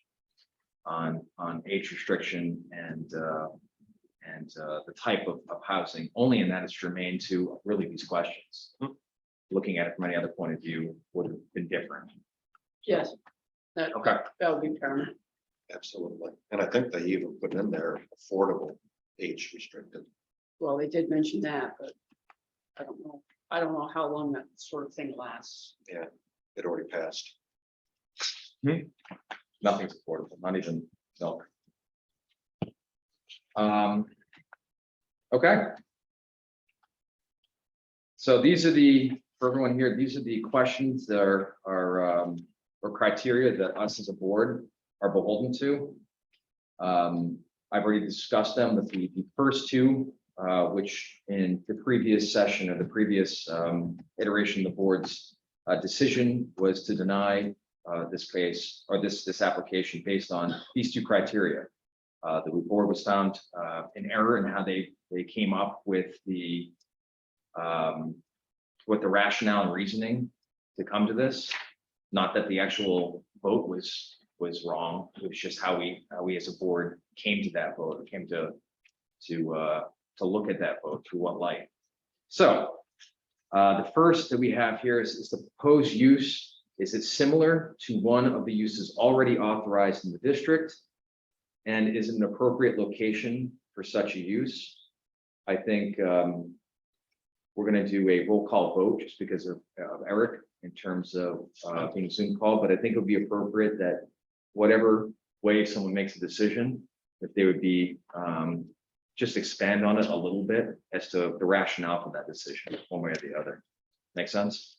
on age restriction and the type of housing, only in that it's germane to really these questions. Looking at it from any other point of view would have been different. Yes. That Okay. that would be paramount. Absolutely. And I think they even put in there affordable age restricted. Well, they did mention that, but I don't know. I don't know how long that sort of thing lasts. It already passed. Nothing's affordable, not even milk. Okay. So these are the for everyone here, these are the questions that are or criteria that us as a board are beholden to. I've already discussed them, but the first two, which in the previous session or the previous iteration of the board's decision was to deny this case or this application based on these two criteria. The board was found in error in how they came up with the rationale and reasoning to come to this. Not that the actual vote was wrong. It was just how we as a board came to that vote, or came to look at that vote through what light. So the first that we have here is the proposed use. Is it similar to one of the uses already authorized in the district? And is it an appropriate location for such a use? I think we're going to do a roll call vote just because of Eric in terms of being Zoom call, but I think it would be appropriate that whatever way someone makes a decision, if they would be just expand on it a little bit as to the rationale for that decision, one way or the other. Make sense?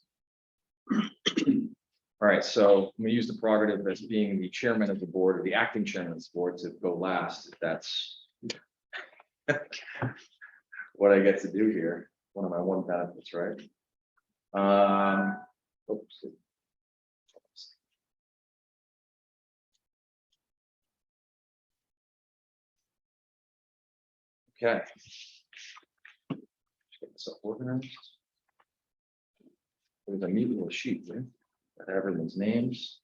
All right, so I'm gonna use the prerogative as being the chairman of the board or the acting chairman of this board to go last, if that's what I get to do here. One of my one benefits, right? Oops. Okay. Just get this up organized. There's a neat little sheet there. Got everyone's names.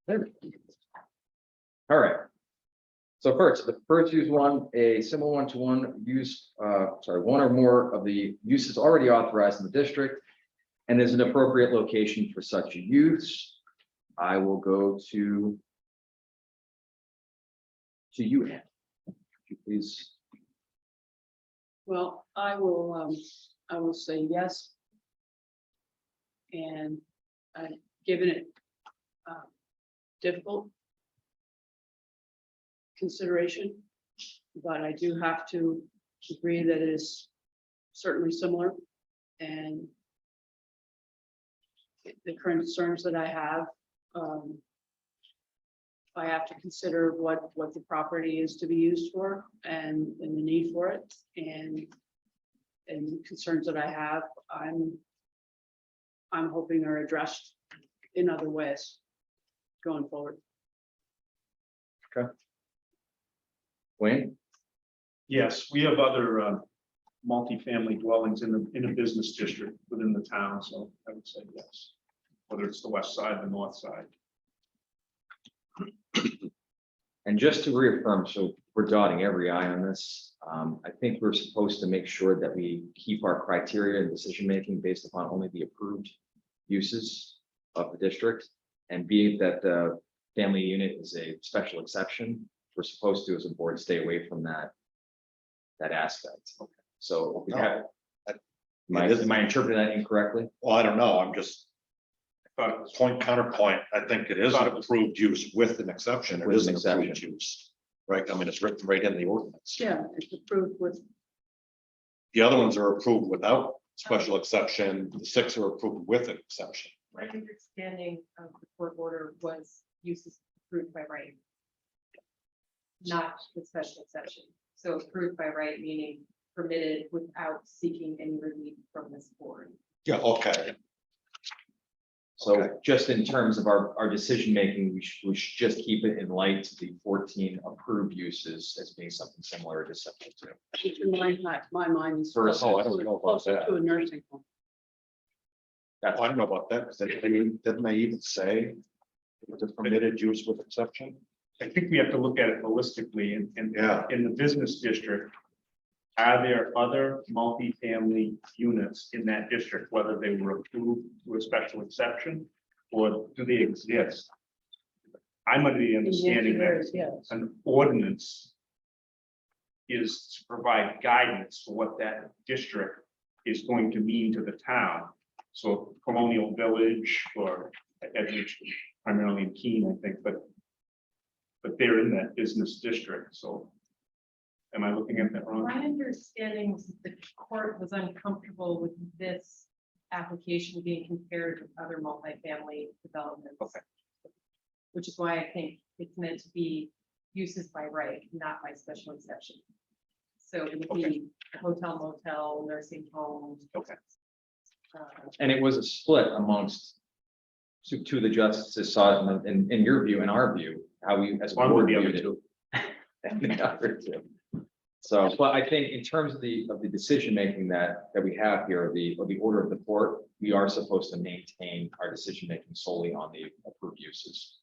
There we go. All right. So first, the first use one, a similar one-to-one use, one or more of the uses already authorized in the district and is an appropriate location for such a use. I will go to you, Ann. Could you please? Well, I will say yes. And I've given it difficult consideration, but I do have to agree that it is certainly similar. And the concerns that I have, I have to consider what the property is to be used for and the need for it, and concerns that I have, I'm hoping are addressed in other ways going forward. Okay. Wayne? Yes, we have other multifamily dwellings in a business district within the town, so I would say yes. Whether it's the west side, the north side. And just to reaffirm, so we're dotting every I on this. I think we're supposed to make sure that we keep our criteria and decision-making based upon only the approved uses of the district, and be it that the family unit is a special exception. We're supposed to, as a board, stay away from that aspect. So we have, am I interpreting that incorrectly? Well, I don't know, I'm just Thought it was point counterpoint, I think it is an approved use with an exception. It With is an an approved exception. use, right? I mean, it's written right in the ordinance. Yeah, it's approved with, The other ones are approved without special exception, the 6 are approved with an exception. My understanding of the court order was uses approved by right. Not the special exception. So approved by right, meaning permitted without seeking any relief from this board. Yeah, okay. So Okay. just in terms of our decision-making, we should just keep it in light to the 14 approved uses as being something similar to subject to. which in my mind is Versus- Oh, I don't know about closer that. to a nursing home. Oh, I don't know about that, because didn't they even say it was a permitted use with exception? I think we have to look at it holistically and Yeah. in the business district. Are there other multifamily units in that district, whether they were approved with a special exception, or do they exist? I'm under the understanding that Yes. an ordinance is to provide guidance for what that district is going to mean to the town. So Colonial Village or primarily in Keene, I think, but they're in that business district, so am I looking at that wrong? My understanding was that the court was uncomfortable with this application being compared with other multifamily developments. Okay. Which is why I think it's meant to be uses by right, not by special exception. So it would be hotel, motel, nursing homes. Okay. uh, And it was a split amongst two of the justices saw it in your view, in our view, how we as a One with board the other viewed it. two. And the other two. So, but I think in terms of the decision making that we have here, of the order of the court, we are supposed to maintain our decision making solely on the approved uses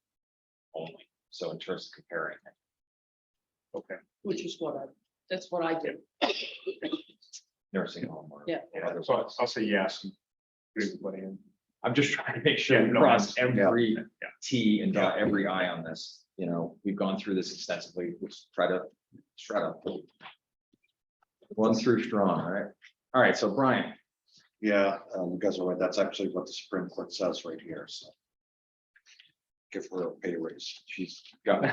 only. So in terms of comparing it, Okay. Which is that's what I did. nursing home or. Yeah. or otherwise. So I'll say yes. Agree with what Ian. I'm just trying to make sure Yeah, we no, cross I understand. every Yeah. T and dot every I on this. You know, we've gone through this extensively. Let's try to run through strong, all right? All right, so Brian, Yeah, you guys are right. That's actually what the Supreme Court says right here, so. Give her a pay raise. she's got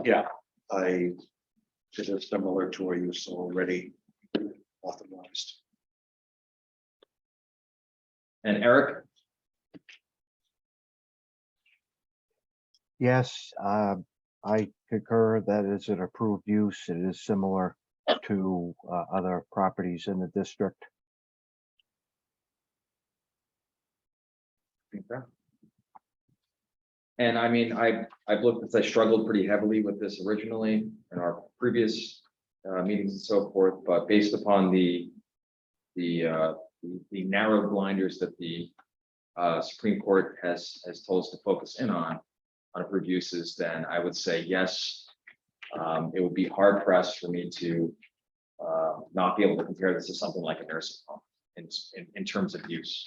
Yeah. I did it similar to a use already authorized. and Eric, Yes, I concur that it's an approved use. It is similar to other properties in the district. okay. And I mean, I've looked, as I struggled pretty heavily with this originally in our previous meetings and so forth, but based upon the narrow blinders that the Supreme Court has told us to focus in on approved uses, then I would say yes. It would be hard pressed for me to not be able to compare this to something like a nursing home in terms of use.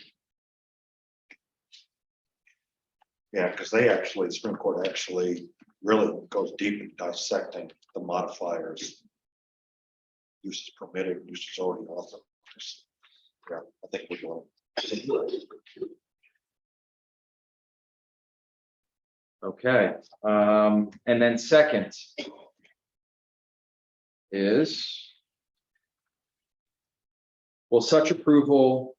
Yeah, because the Supreme Court actually really goes deep in dissecting the modifiers. Uses permitted, uses already authorized. Yeah, I think we're doing. Okay, and then second is, well, such approval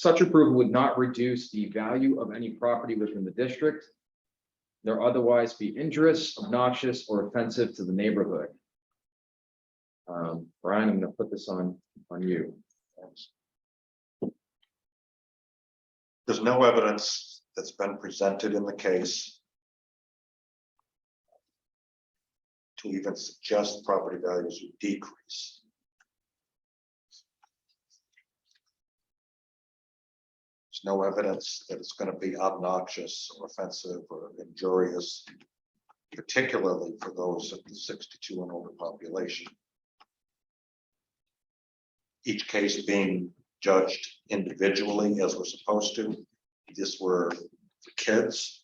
would not reduce the value of any property within the district, nor otherwise be injurious, obnoxious, or offensive to the neighborhood. Brian, I'm gonna put this on you. There's no evidence that's been presented in the case to even suggest property values would decrease. There's no evidence that it's going to be obnoxious or offensive or injurious, particularly for those of the 62 and older population. Each case being judged individually as we're supposed to. If this were for kids,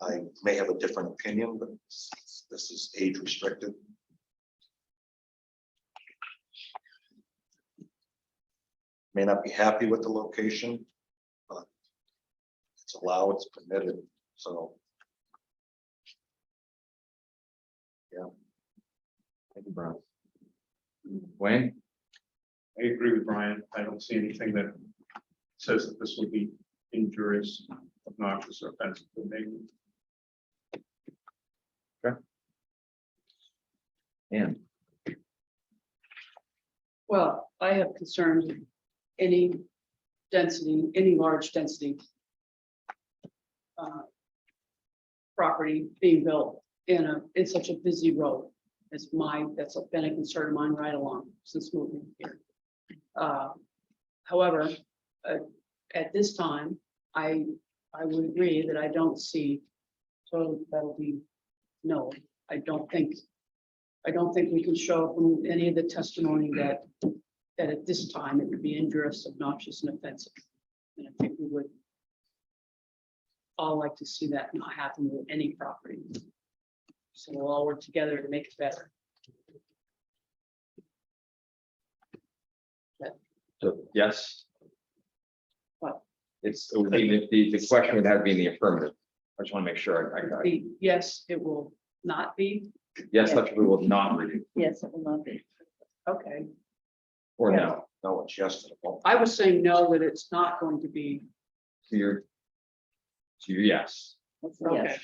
I may have a different opinion, but this is age restricted. May not be happy with the location, but it's allowed, it's permitted, so. Thank you, Brian. Wayne? I agree with Brian. I don't see anything that says that this would be injurious, obnoxious, or offensive to the neighborhood. And Well, I have concerns with any density, any large density property being built in such a busy road. That's been a concern of mine right along since moving here. However, at this time, I would agree that I don't see, so that'll be no, I don't think we can show from any of the testimony that at this time it would be injurious, obnoxious, and offensive. And I think we would all like to see that not happen with any property. So we'll all work together to make it better. so, yes. What? It would be the question would have to be in the affirmative. I just want to make sure I got it. Yes, it will not be Yes, such approval will not reduce, Yes, it will not be. Okay, or Yeah. no, No, it's yes to the vote. I was saying no, that it's not going to be, to your yes. That's a okay. yes.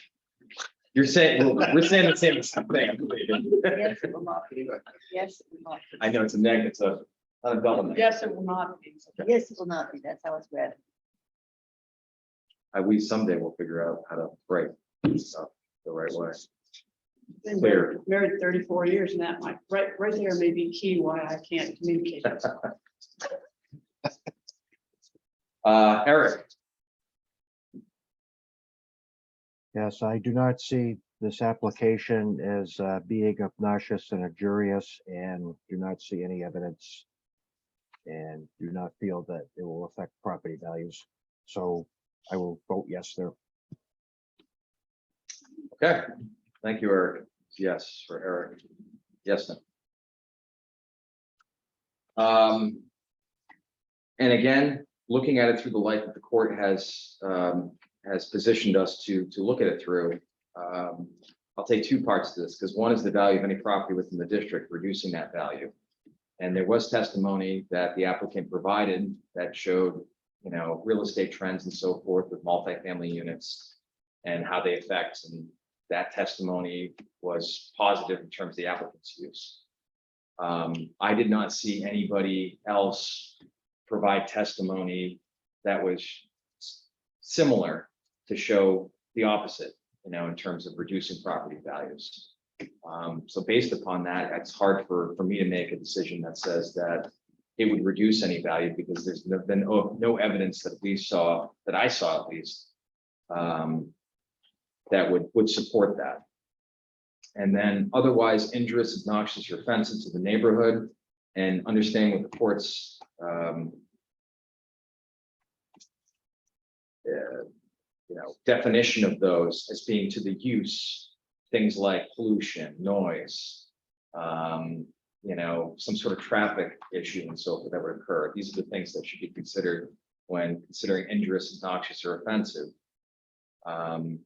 You're saying, we're saying the same thing. Yes, it will not be. Yes, it will not be. I know it's a negative, it's a double negative. Yes, it will not be. Yes, it will not be. That's how it's read. We someday will figure out how to write stuff the right way. Been Clear. married 34 years and that might, right there may be key why I can't communicate. Eric, Yes, I do not see this application as being obnoxious and injurious, and do not see any evidence, and do not feel that it will affect property values. So I will vote yes there. okay, thank you, Eric. Yes, for Eric. Yes, no. And again, looking at it through the light that the court has positioned us to look at it through. I'll take two parts to this, because one is the value of any property within the district, reducing that value. And there was testimony that the applicant provided that showed, real estate trends and so forth with multifamily units and how they affect, and that testimony was positive in terms of the applicant's use. I did not see anybody else provide testimony that was similar to show the opposite, in terms of reducing property values. So based upon that, it's hard for me to make a decision that says that it would reduce any value, because there's been no evidence that I saw at least, that would support that. And then otherwise injurious, obnoxious, or offensive to the neighborhood, and understanding what the court's definition of those as being to the use, things like pollution, noise, some sort of traffic issue and so forth that would occur. These are the things that should be considered when considering injurious, obnoxious, or offensive. The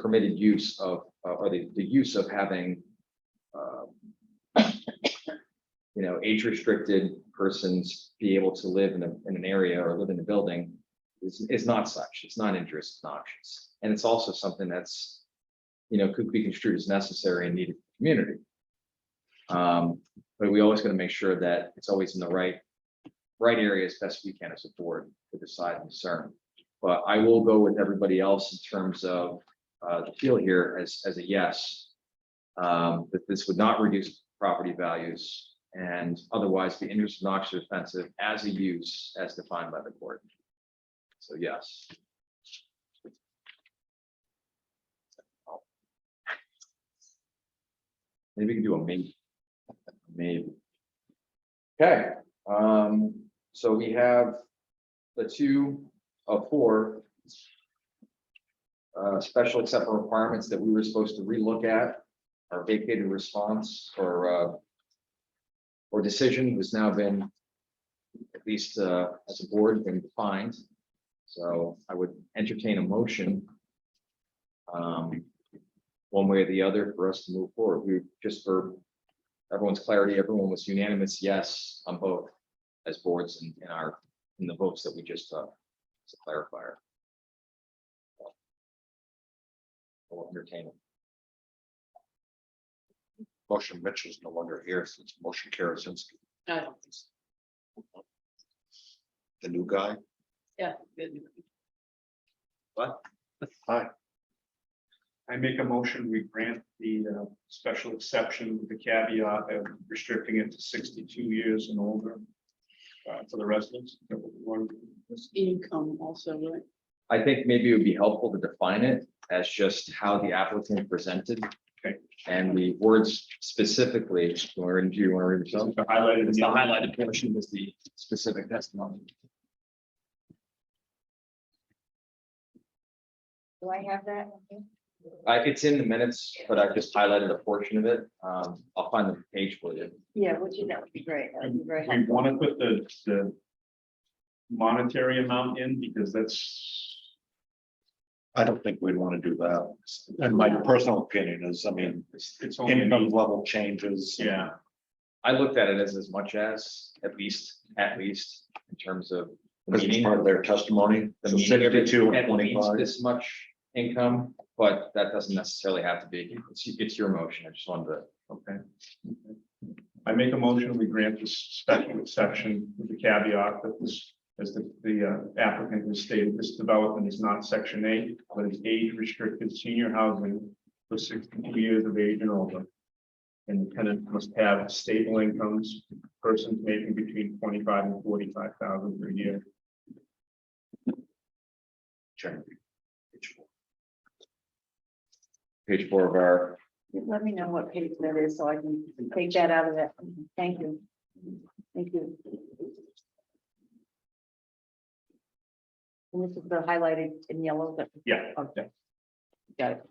permitted use of, or the use of having, age-restricted persons be able to live in an area or live in a building is not such. It's not injurious, obnoxious. And it's also something that's, could be construed as necessary and needed for the community. But we always got to make sure that it's always in the right area as best we can as a board to decide and discern. But I will go with everybody else in terms of the feel here as a yes, that this would not reduce property values and otherwise be injurious, obnoxious, offensive as a use as defined by the court. So yes. Maybe we can do a maybe. Maybe. Okay, so we have the 2 of 4 special exception requirements that we were supposed to relook at. Our vacated response or decision has now been, at least as a board, been defined. So I would entertain a motion one way or the other for us to move forward. Just for everyone's clarity, everyone was unanimous yes on both as boards in the votes that we just took. It's a clarifier. I'll entertain it. Motion Mitchell's no longer here since motion Karasinski, I don't think so. the new guy. Yeah. Good. What? Hi. I make a motion, we grant the special exception with the caveat of restricting it to 62 years and older for the residents. Income also, right? I think maybe it would be helpful to define it as just how the applicant presented. Okay. And the words specifically, do you want to read yourself? Highlighted. It's the highlighted portion was the specific testimony. Do I have that? It's in the minutes, but I just highlighted a portion of it. I'll find the page for you. Yeah, that would be great. That would be very We helpful. want to put the monetary amount in because that's I don't think we'd want to do that. And my personal opinion is, I mean, It's only, income level changes. yeah, I looked at it as much as, at least, in terms of. The Because it's meeting, part of their testimony. the So meeting of it 62 and at least 25. this much income, but that doesn't necessarily have to be, it's your motion, I just wanted to. okay. I make a motion, we grant this special exception with the caveat that this, as the applicant has stated, this development is not section 8, but it's age restricted senior housing for 62 years of age and older. And the tenant must have stable incomes, persons making between 25 and 45,000 per year. Page 4 of our, Let me know what page that is so I can take that out of that. Thank you. Thank you. And this is the highlighted in yellow that. Yeah. Okay. Got it.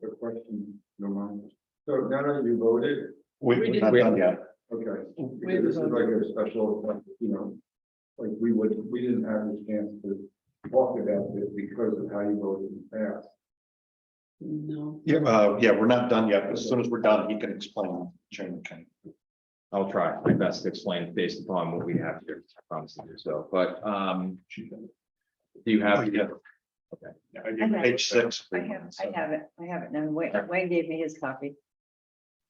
A question, no mind. So now that you voted, We're not done yet. okay, We because this is voted. like a special, like, you know, like we didn't have the chance to talk about this because of how you voted in the past. No. Yeah, we're not done yet. As soon as we're done, he can explain. Chairman Kane. I'll try my best to explain it based upon what we have here, I promise to do so, but, do you have? Yeah. Yeah, I have- Page 6. I have it. No, Wayne gave me his copy.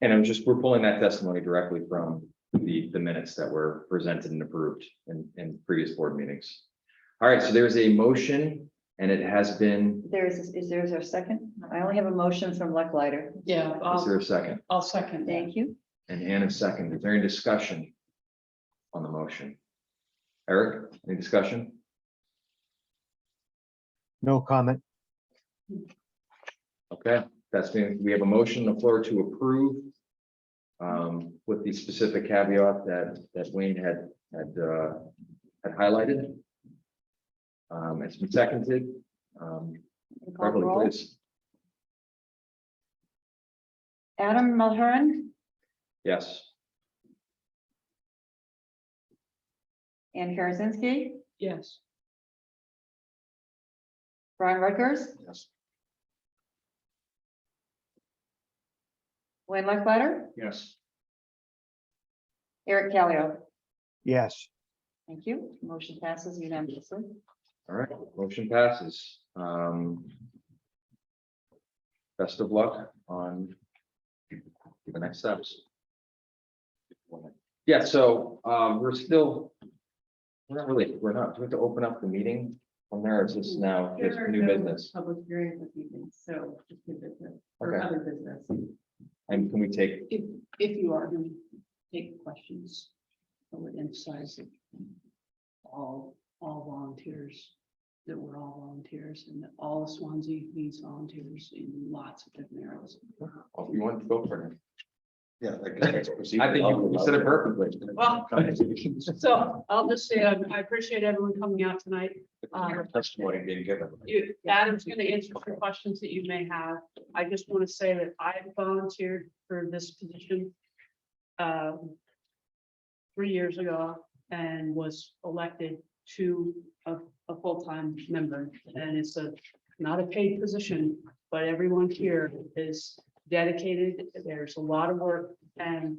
And we're pulling that testimony directly from the minutes that were presented and approved in previous board meetings. All right, so there's a motion and it has been, Is there a second? I only have a motion from Lucklider. Yeah, is there a second? I'll second that. Thank you. And Anna second. Is there any discussion on the motion? Eric, any discussion? No comment. Okay, we have a motion on the floor to approve. With the specific caveat that Wayne had highlighted. It's been seconded. Call Beverly, roll. please. Adam Mulhern, Yes. Ann Karasinski, Yes. Brian Rutgers, Yes. Wayne Lucklider, yes. Eric Callio. Yes, Thank you. Motion passes unanimously. All right, motion passes. Best of luck on the next steps. Yeah, so we're not, do we have to open up the meeting from there? Or is this now just There are new no business? Public hearings this evening, so just new business or Okay. other business. And can we take, If you are going to take questions, I would emphasize that all volunteers, that we're all volunteers and that all of Swansea needs volunteers in lots of different areas. if you want to go for it? Yeah. I guess proceed. I think you said it perfectly. Well, So I'll just say, I appreciate everyone coming out tonight. Testimony being given. Adam's going to answer some questions that you may have. I just want to say that I volunteered for this position 3 years ago and was elected to a full-time member. And it's not a paid position, but everyone here is dedicated. There's a lot of work and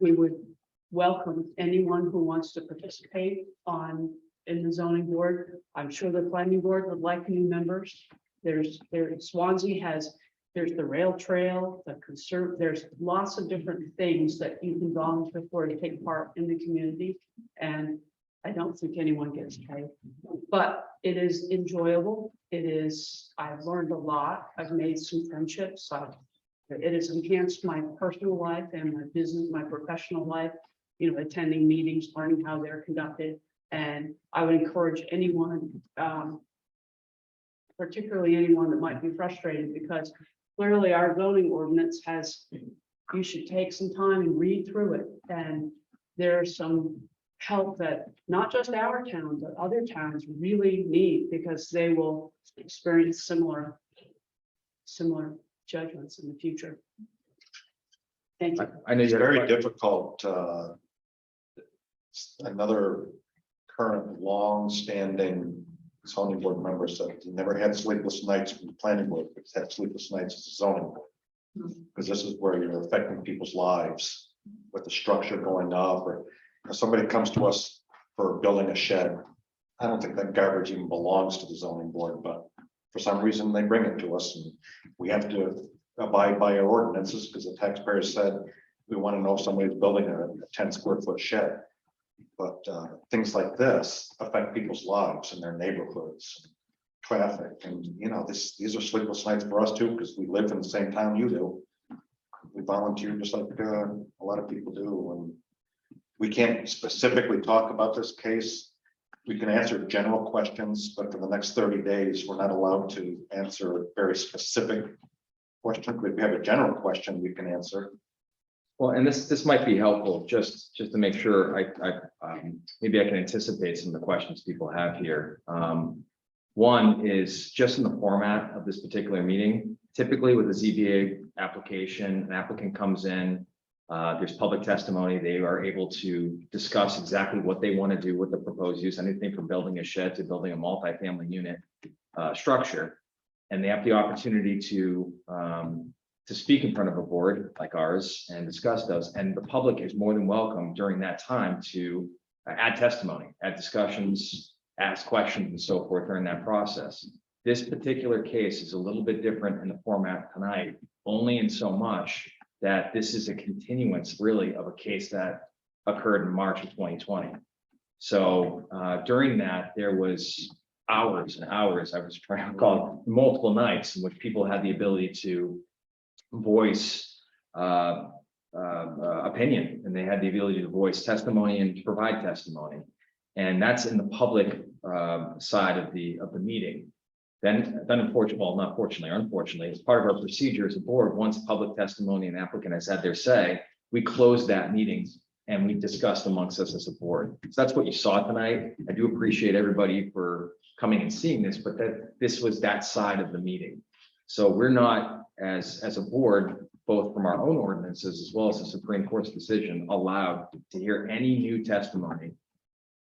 we would welcome anyone who wants to participate in the zoning board. I'm sure the planning board would like new members. There's the rail trail, there's lots of different things that you can volunteer for to take part in the community. And I don't think anyone gets paid, but it is enjoyable. I've learned a lot. I've made some friendships. It has enhanced my personal life and my business, my professional life, attending meetings, learning how they're conducted. And I would encourage anyone, particularly anyone that might be frustrated, because clearly our zoning ordinance you should take some time and read through it. And there's some help that not just our town, but other towns really need, because they will experience similar judgments in the future. Thank you. I know It's you had a very question. difficult. Another current long-standing zoning board member said he never had sleepless nights from the planning board, but he's had sleepless nights as a zoning board. Because this is where you're affecting people's lives with the structure going up, or if somebody comes to us for building a shed. I don't think that garbage even belongs to the zoning board, but for some reason they bring it to us and we have to abide by our ordinances because the taxpayers said we want to know if somebody's building a 10 square foot shed. But things like this affect people's lives and their neighborhoods, traffic, and you know, these are sleepless nights for us too, because we live in the same town you do. We volunteer just like a lot of people do, and we can't specifically talk about this case. We can answer general questions, but for the next 30 days, we're not allowed to answer very specific questions. If we have a general question, we can answer. Well, and this might be helpful, just to make sure maybe I can anticipate some of the questions people have here. One is just in the format of this particular meeting. Typically with a ZBA application, an applicant comes in, there's public testimony. They are able to discuss exactly what they want to do with the proposed use, anything from building a shed to building a multifamily unit structure. And they have the opportunity to speak in front of a board like ours and discuss those. And the public is more than welcome during that time to add testimony, add discussions, ask questions and so forth during that process. This particular case is a little bit different in the format tonight, only in so much that this is a continuance really of a case that occurred in March of 2020. So during that, there was hours and hours, I was trying to call it multiple nights in which people had the ability to voice opinion, and they had the ability to voice testimony and to provide testimony. And that's in the public side of the meeting. Then unfortunately, well, not fortunately, unfortunately, as part of our procedure as a board, once public testimony and applicant has had their say, we close that meeting and we discussed amongst us as a board. So that's what you saw tonight. I do appreciate everybody for coming and seeing this, but this was that side of the meeting. So we're not, as a board, both from our own ordinances as well as the Supreme Court's decision, allowed to hear any new testimony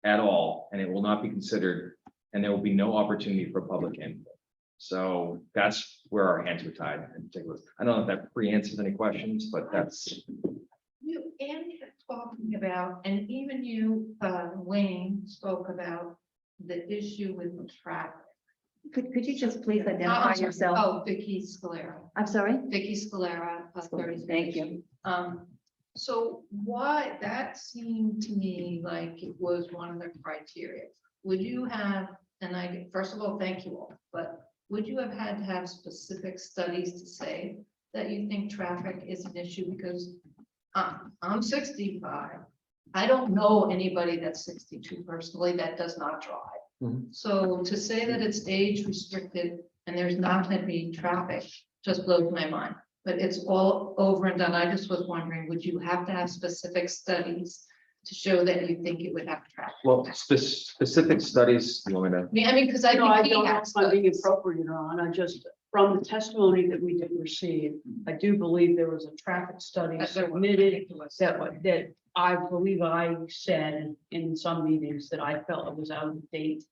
at all, and it will not be considered, and there will be no opportunity for public input. So that's where our hands were tied in particular. I don't know if that pre-answers any questions, but that's. You and talking about, and even you, Wayne, spoke about the issue with the traffic. Could you just please identify yourself? Oh, Vicky Scalera. I'm sorry? Vicky Scalera. 30 Thank you. So why, that seemed to me like it was one of the criteria. Would you have, and first of all, thank you all, but would you have had to have specific studies to say that you think traffic is an issue? Because I'm 65. I don't know anybody that's 62 personally that does not drive. So to say that it's age restricted and there's not going to be traffic just blows my mind. But it's all over and done. I just was wondering, would you have to have specific studies to show that you think it would have traffic? Well, specific studies, you want me to? I mean, because I No, think I he don't know has if I'm being studies. appropriate or not. I just, from the testimony that we did receive, I do believe there was a traffic study submitted that I believe I said in some meetings that I felt it was out of date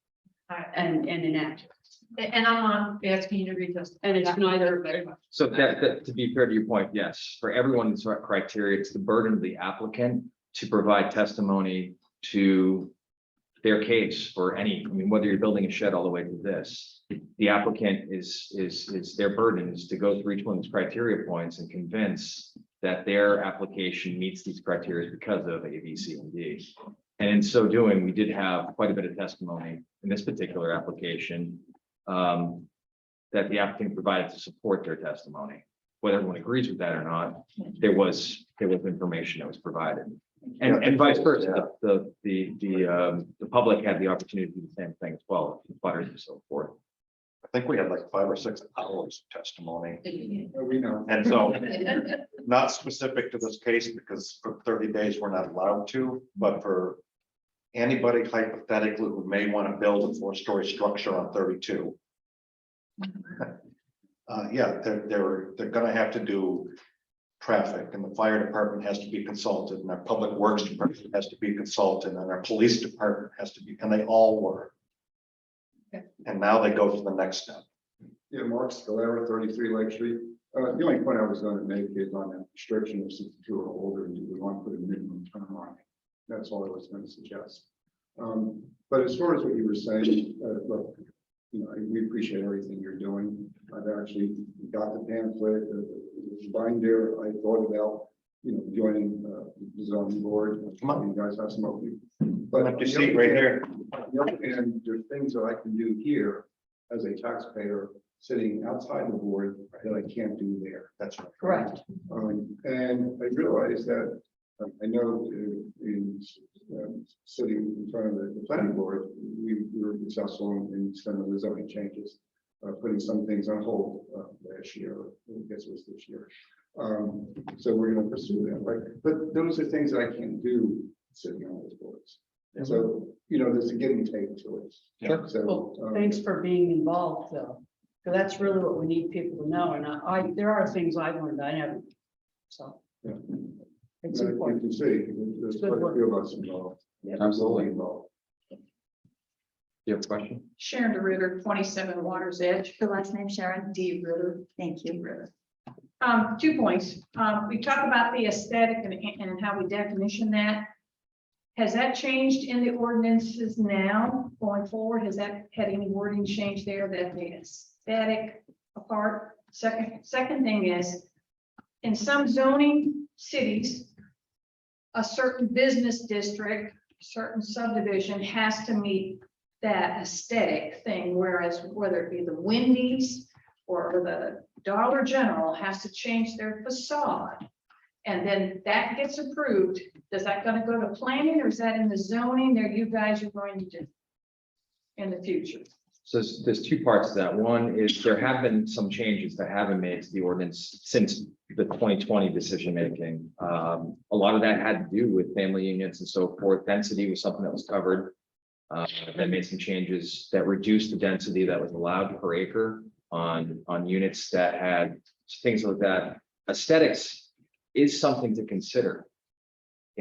and inaccurate. And I'm not asking you to retest. And it's neither. So that to be fair to your point, yes, for everyone's criteria, it's the burden of the applicant to provide testimony to their case for any, I mean, whether you're building a shed all the way to this, the applicant is their burden is to go through each one of these criteria points and convince that their application meets these criteria because of A, B, C, and D. And in so doing, we did have quite a bit of testimony in this particular application that the applicant provided to support their testimony. Whether everyone agrees with that or not, there was information that was provided. And vice versa, the public had the opportunity to do the same thing as well, butters and so forth. I think we had like 5 or 6 hours of testimony. We know. And so, not specific to this case, because for 30 days, we're not allowed to, but for anybody hypothetically who may want to build a 4-story structure on 32. Yeah, they're gonna have to do traffic, and the fire department has to be consulted, and our public works department has to be consulted, and our police department has to be, and they all were. And now they go to the next step. Yeah, Mark Scalera, 33 Lake Street. The only point I was going to make is on that restriction of 62 or older, and we want to put a minimum term on it. That's all I was going to suggest. But as far as what you were saying, look, we appreciate everything you're doing. I've actually got the pamphlet, the binder. I thought about, joining the zoning board. Come on. You guys have some open. But on you the see other right hand- here, on the other hand, there are things that I can do here as a taxpayer sitting outside the board that I can't do there. that's right. Correct. And I realize that, I know in sitting in front of the planning board, we were successful in some of the zoning changes, putting some things on hold last year, or I guess it was this year. So we're going to pursue that, right? But those are things that I can't do sitting on those boards. And so, there's a give and take to it. Sure. So, Well, thanks for being involved, though, because that's really what we need people to know, and there are things I've learned I haven't, so. Yeah. It's you important. can see, there's Good quite a work. few of us involved. Absolutely. Involved. You have a question? Sharon DeRitter, 27 Waters Edge. The last name, Sharon? D. Ritter. Thank you. Ritter. 2 points. We talk about the aesthetic and how we definition that. Has that changed in the ordinances now going forward? Has that had any wording change there that the aesthetic apart? Second thing is, in some zoning cities, a certain business district, certain subdivision has to meet that aesthetic thing, whereas whether it be the Wendy's or the Dollar General has to change their facade. And then that gets approved. Is that gonna go to planning, or is that in the zoning that you guys are going to do in the future? So there's two parts to that. One is there have been some changes that have been made to the ordinance since the 2020 decision making. A lot of that had to do with family units and so forth. Density was something that was covered. That made some changes that reduced the density that was allowed per acre on units that had things like that. Aesthetics is something to consider.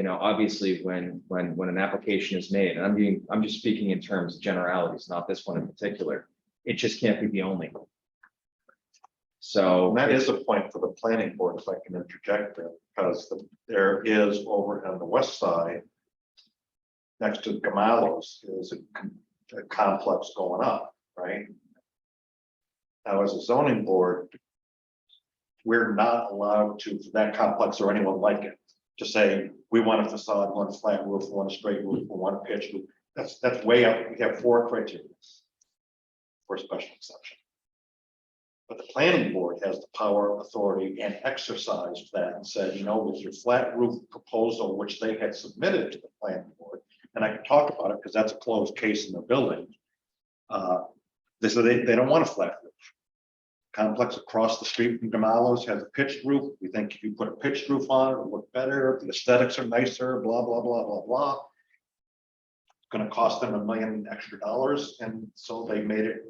Obviously, when an application is made, and I'm just speaking in terms of generalities, not this one in particular. It just can't be the only. So And that is a point for the planning board, if I can interject there, because there is over on the west side, next to Gamalos, is a complex going up, right? Now, as a zoning board, we're not allowed to, for that complex or anyone like it, to say, we want a facade, we want a flat roof, we want a straight roof, we want a pitched roof. That's way up. We have 4 criteria for a special exception. But the planning board has the power, authority, and exercised that and said, with your flat roof proposal, which they had submitted to the planning board, and I can talk about it because that's a closed case in the building. They said they don't want a flat roof. Complex across the street from Gamalos has a pitched roof. We think if you put a pitched roof on it, it'll look better. The aesthetics are nicer, blah, blah, blah, blah, blah. It's going to cost them $1 million extra. And so they made it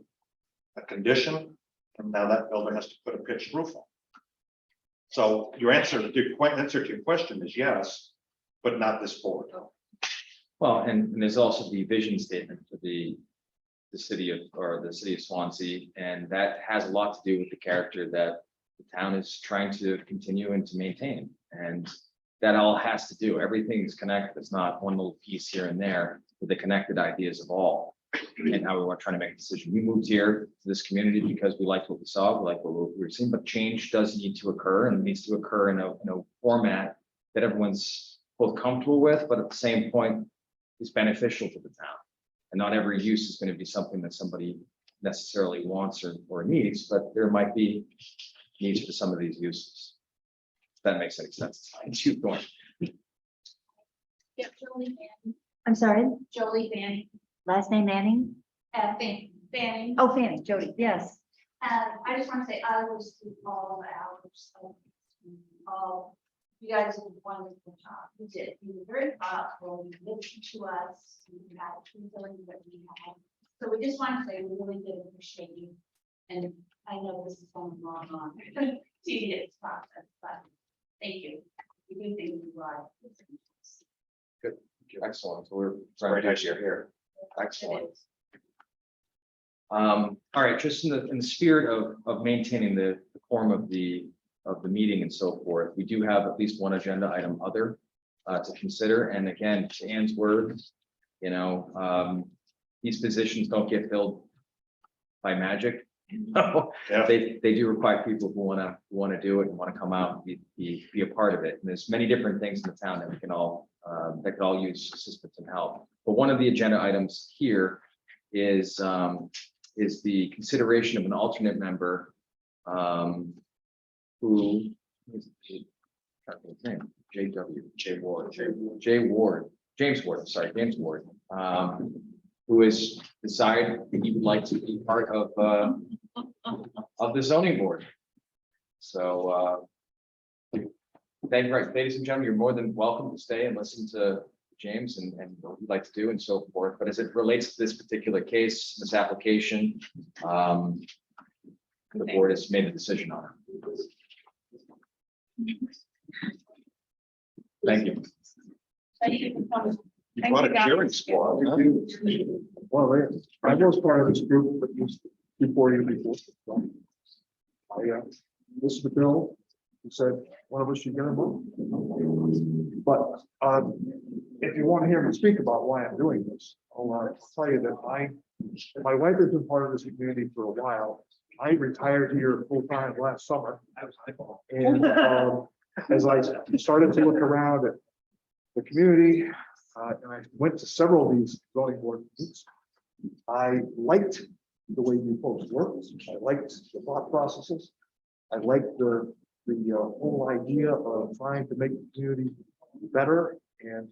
a condition. And now that builder has to put a pitched roof on. So your answer to your question is yes, but not this board. well, and there's also the vision statement for the city of Swansea, and that has a lot to do with the character that the town is trying to continue and to maintain. And that all has to do, everything is connected. It's not one little piece here and there, but the connected ideas of all and how we were trying to make a decision. We moved here to this community because we liked what we saw, we liked what we were seeing, but change does need to occur, and it needs to occur in a format that everyone's both comfortable with, but at the same point is beneficial to the town. And not every use is going to be something that somebody necessarily wants or needs, but there might be needs for some of these uses. If that makes any sense. Keep going. Yeah, Jolie Fanning. I'm sorry, Jolie Fanning. last name Manning? Fanning. Oh, Fanning, Jody, yes. I just want to say I was through all the hours. You guys did a wonderful job. You did. You were very thoughtful. You listened to us. You had feelings that we had. So we just want to say we really did appreciate you. And I know this is going on tedious process, but thank you. You do things right. Excellent. We're Very trying nice to you're here. Excellent. It is. All right, just in the spirit of maintaining the form of the meeting and so forth, we do have at least one agenda item other to consider. And again, to Ann's words, you know, these positions don't get filled by magic. Yeah. They do require people who want to do it and want to come out and be a part of it. And there's many different things in the town that we can all that could all use assistance and help. But one of the agenda items here is the consideration of an alternate member who is J Ward, James Ward, sorry, James Ward, who has decided he would like to be part of the zoning board. So, thank you, right, ladies and gentlemen, you're more than welcome to stay and listen to James and what he'd like to do and so forth. But as it relates to this particular case, this application, the board has made a decision on it. Thank you. Thank you for coming. Thank What you, a guys. cheering squad, huh? Well, I was part of this group, but used before you before. I listened to Bill, who said, one of us should get involved. But if you want to hear me speak about why I'm doing this, I'll tell you that my wife has been part of this community for a while. I retired here full-time last summer. And as I started to look around at the community, and I went to several of these zoning board meetings, I liked the way you folks worked. I liked the thought processes. I liked the whole idea of trying to make the community better. And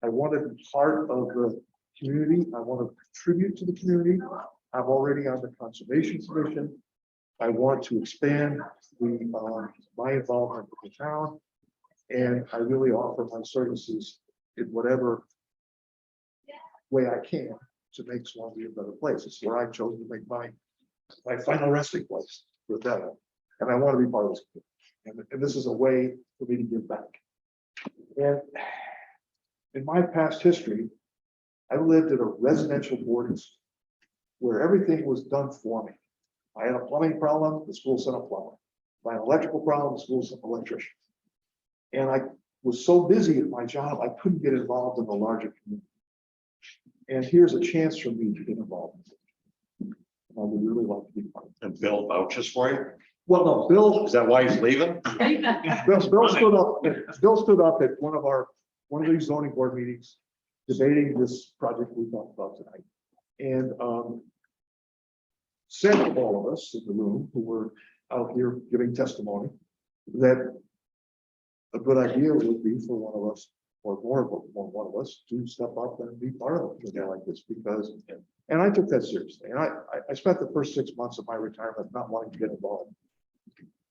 I wanted to be part of the community. I want to contribute to the community. I'm already on the Conservation Commission. I want to expand my involvement with the town. And I really offer my services in whatever way I can to make Swansea a better place. It's where I chose to make my final resting place with that. And I want to be part of this community. And this is a way for me to give back. And in my past history, I lived in a residential boarding school where everything was done for me. I had a plumbing problem, the school sent a plumber. If I had an electrical problem, the school sent an electrician. And I was so busy at my job, I couldn't get involved in the larger community. And here's a chance for me to get involved. I would really like to be part of it. And Bill vouches for you? Well, no, Bill, Is that why he's leaving? Bill stood up at one of these zoning board meetings, debating this project we talked about tonight. And said to all of us in the room who were out here giving testimony that a good idea would be for one of us, or more of one of us, to step up and be part of a thing like this, because, and I took that seriously. And I spent the first 6 months of my retirement not wanting to get involved.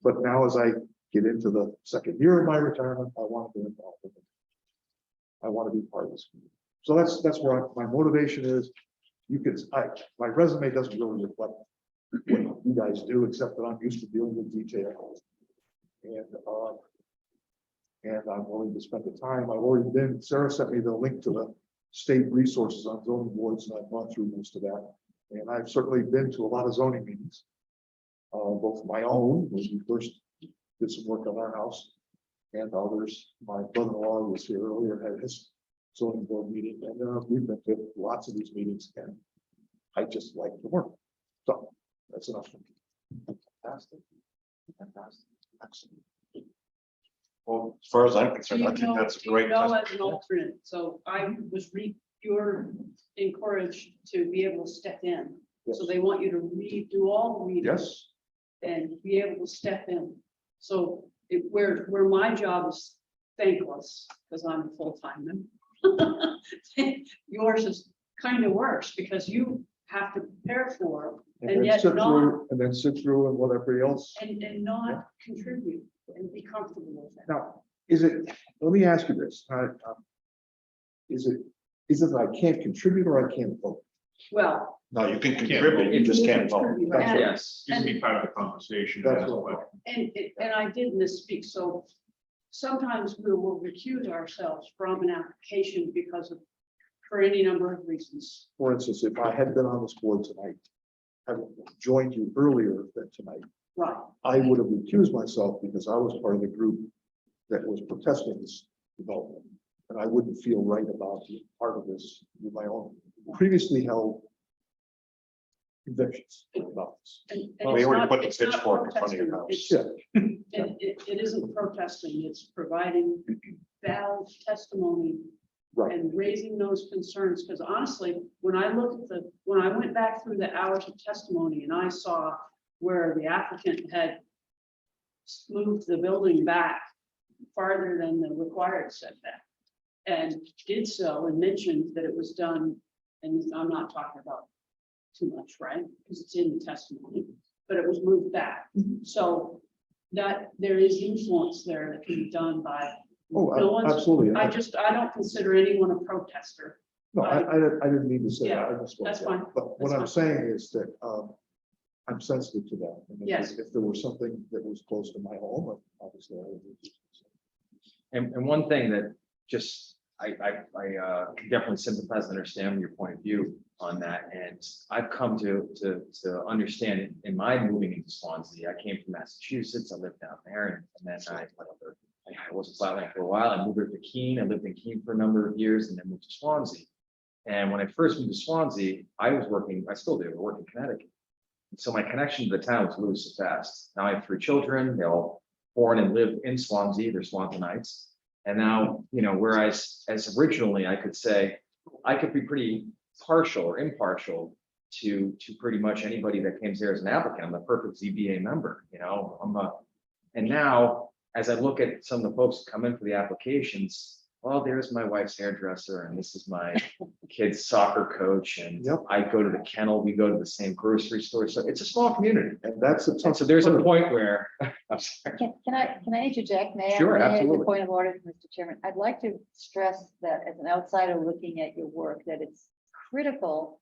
But now as I get into the second year of my retirement, I want to be involved with it. I want to be part of this community. So that's where my motivation is. You can, my resume doesn't really reflect what you guys do, except that I'm used to dealing with detail. And I'm willing to spend the time. I've already been, Sarah sent me the link to the state resources on zoning boards, and I've gone through most of that. And I've certainly been to a lot of zoning meetings, both my own, when we first did some work on our house, and others. My brother-in-law was here earlier, had his zoning board meeting, and we've been to lots of these meetings, and I just like the work. So that's enough for me. Fantastic. Fantastic. Excellent. Well, as far as I'm concerned, I You think know- that's a you great. know, test- as an alternate, so I was you're encouraged to be able to step in. So they want you to do all the reading Yes, and be able to step in. So where my job is thankless, because I'm a full-time member. Yours is kind of worse because you have to prepare for and And then yet sit not- through, and then sit through and whatever else. and not contribute and be comfortable with it. Now, let me ask you this, is it that I can't contribute or I can't vote? Well, No, you can contribute, you just can't vote. contribute. That's And- Yes. You can be part of the conversation. That's as what- well. And I did misspeak, so sometimes we will recuse ourselves from an application because of, for any number of reasons. For instance, if I had been on this board tonight, have joined you earlier than tonight, Right. I would have recused myself because I was part of the group that was protesting this development. And I wouldn't feel right about being part of this with my own previously held convictions about this. And We it's already not- put the it's not pitchfork in front of your protesting, house. it's- it isn't protesting, it's providing valid testimony Right. and raising those concerns, because honestly, when I went back through the hours of testimony and I saw where the applicant had moved the building back farther than the required setback, and did so and mentioned that it was done, and I'm not talking about too much, right? Because it's in the testimony, but it was moved back. So that there is influence there that can be done by. Oh, no one's- absolutely. I don't consider anyone a protester. No, I didn't mean to say that. I just. That's fine. But what That's I'm fine. saying is that, I'm sensitive to that. And if- Yes. If there was something that was close to my home, obviously I would. And one thing that just, I definitely sympathize and understand your point of view on that. And I've come to understand it in my moving into Swansea. I came from Massachusetts, I lived down there, and then I was in Flatland for a while. I moved to Keene. I lived in Keene for a number of years and then moved to Swansea. And when I first moved to Swansea, I still do, I work in Connecticut. So my connection to the town was really so fast. Now I have 3 children, they're all born and live in Swansea, they're Swansea. And now, whereas as originally I could say, I could be pretty partial or impartial to pretty much anybody that came here as an applicant. I'm a perfect ZBA member, and now as I look at some of the folks that come in for the applications, well, there's my wife's hairdresser and this is my kid's soccer coach. And Yep. I go to the kennel, we go to the same grocery store. So it's a small community. And that's the. And so there's a point where, I'm sorry. Can I interject? May I? Sure, May I make a absolutely. Point of order, Mr. Chairman. I'd like to stress that as an outsider looking at your work, that it's critical,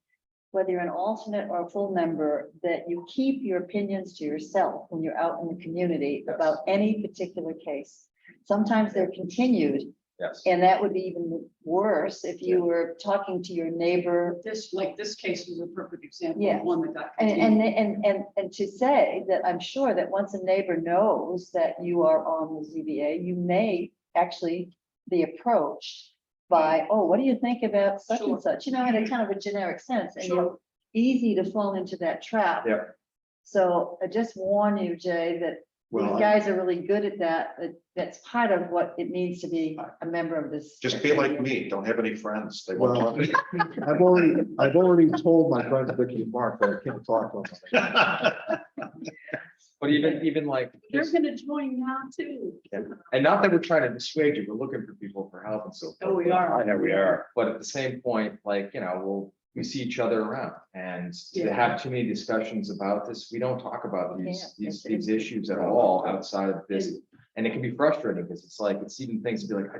whether you're an alternate or a full member, that you keep your opinions to yourself when you're out in the community Yes. about any particular case. Sometimes they're continued, Yes. and that would be even worse if you were talking to your neighbor. This case was a perfect example Yeah. of one that got. And continued. to say that I'm sure that once a neighbor knows that you are on the ZBA, you may actually be approached by, oh, what do you think about such Sure. and such, in a kind of a generic sense, and Sure. you're easy to fall into that trap. Yeah. So I just warn you, Jay, that these Well, guys are really good at that. That's part of what it means to be a member of this. Just be like me, don't have any friends. They won't talk to you. I've already told my friends Vicky and Mark that I can't talk to them. But even like, They're just- gonna join now too. and not that we're trying to dissuade you, we're looking for people for help and so forth. Oh, we are. Yeah, we are. But at the same point, we see each other around, and to Yeah. have too many discussions about this, we don't talk about Yeah, these issues at all outside of this. And it can be frustrating because it's even things to be like, I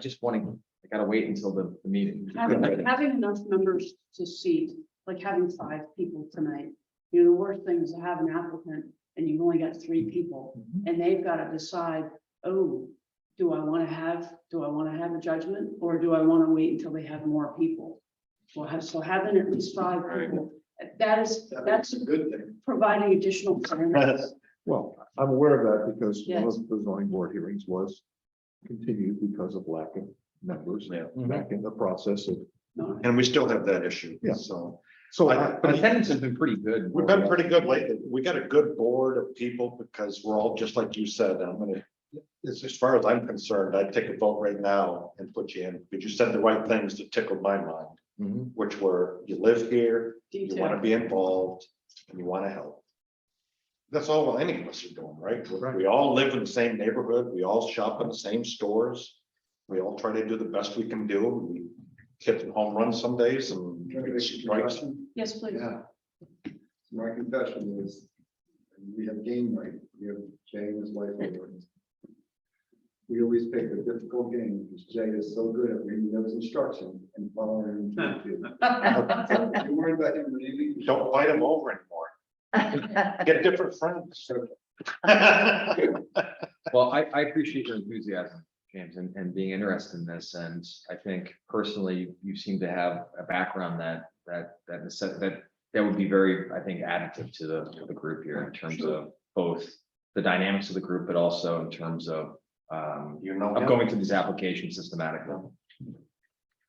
gotta wait until the meeting. Having enough members to seat, like having 5 people tonight, the worst thing is to have an applicant and you've only got 3 people and they've got to decide, oh, do I want to have a judgment or do I want to wait until they have more people? So having at least 5 people, that's a good thing. providing additional fairness. Well, I'm aware of that because one Yes. of the zoning board hearings was continued because of lack of members Yeah. back in the process of. No, And we still have that issue, Yeah. so. So But attendance has been pretty good. We've been pretty good lately. We got a good board of people because we're all, just like you said, as far as I'm concerned, I'd take a vote right now and put you in, because you said the right things that tickled my mind, Mhm. which were, you live here, you want to detail. be involved, and you want to help. That's all any of us are doing, right? Right. We all live in the same neighborhood, we all shop in the same stores. We all try to do the best we can do. We hit home runs some days and strikes. Yes, please. Yeah. My confession is, we have game night, we have Jay and his wife over. We always pick a difficult game because Jay is so good at reading those instructions and following. them. Don't worry about him really. Don't fight them over anymore. Get different friends. Well, I appreciate your enthusiasm, James, and being interested in this. And I think personally, you seem to have a background that that would be very, I think, additive to the group here in terms of both the dynamics of the group, but also in terms of You know, of going through these applications systematically.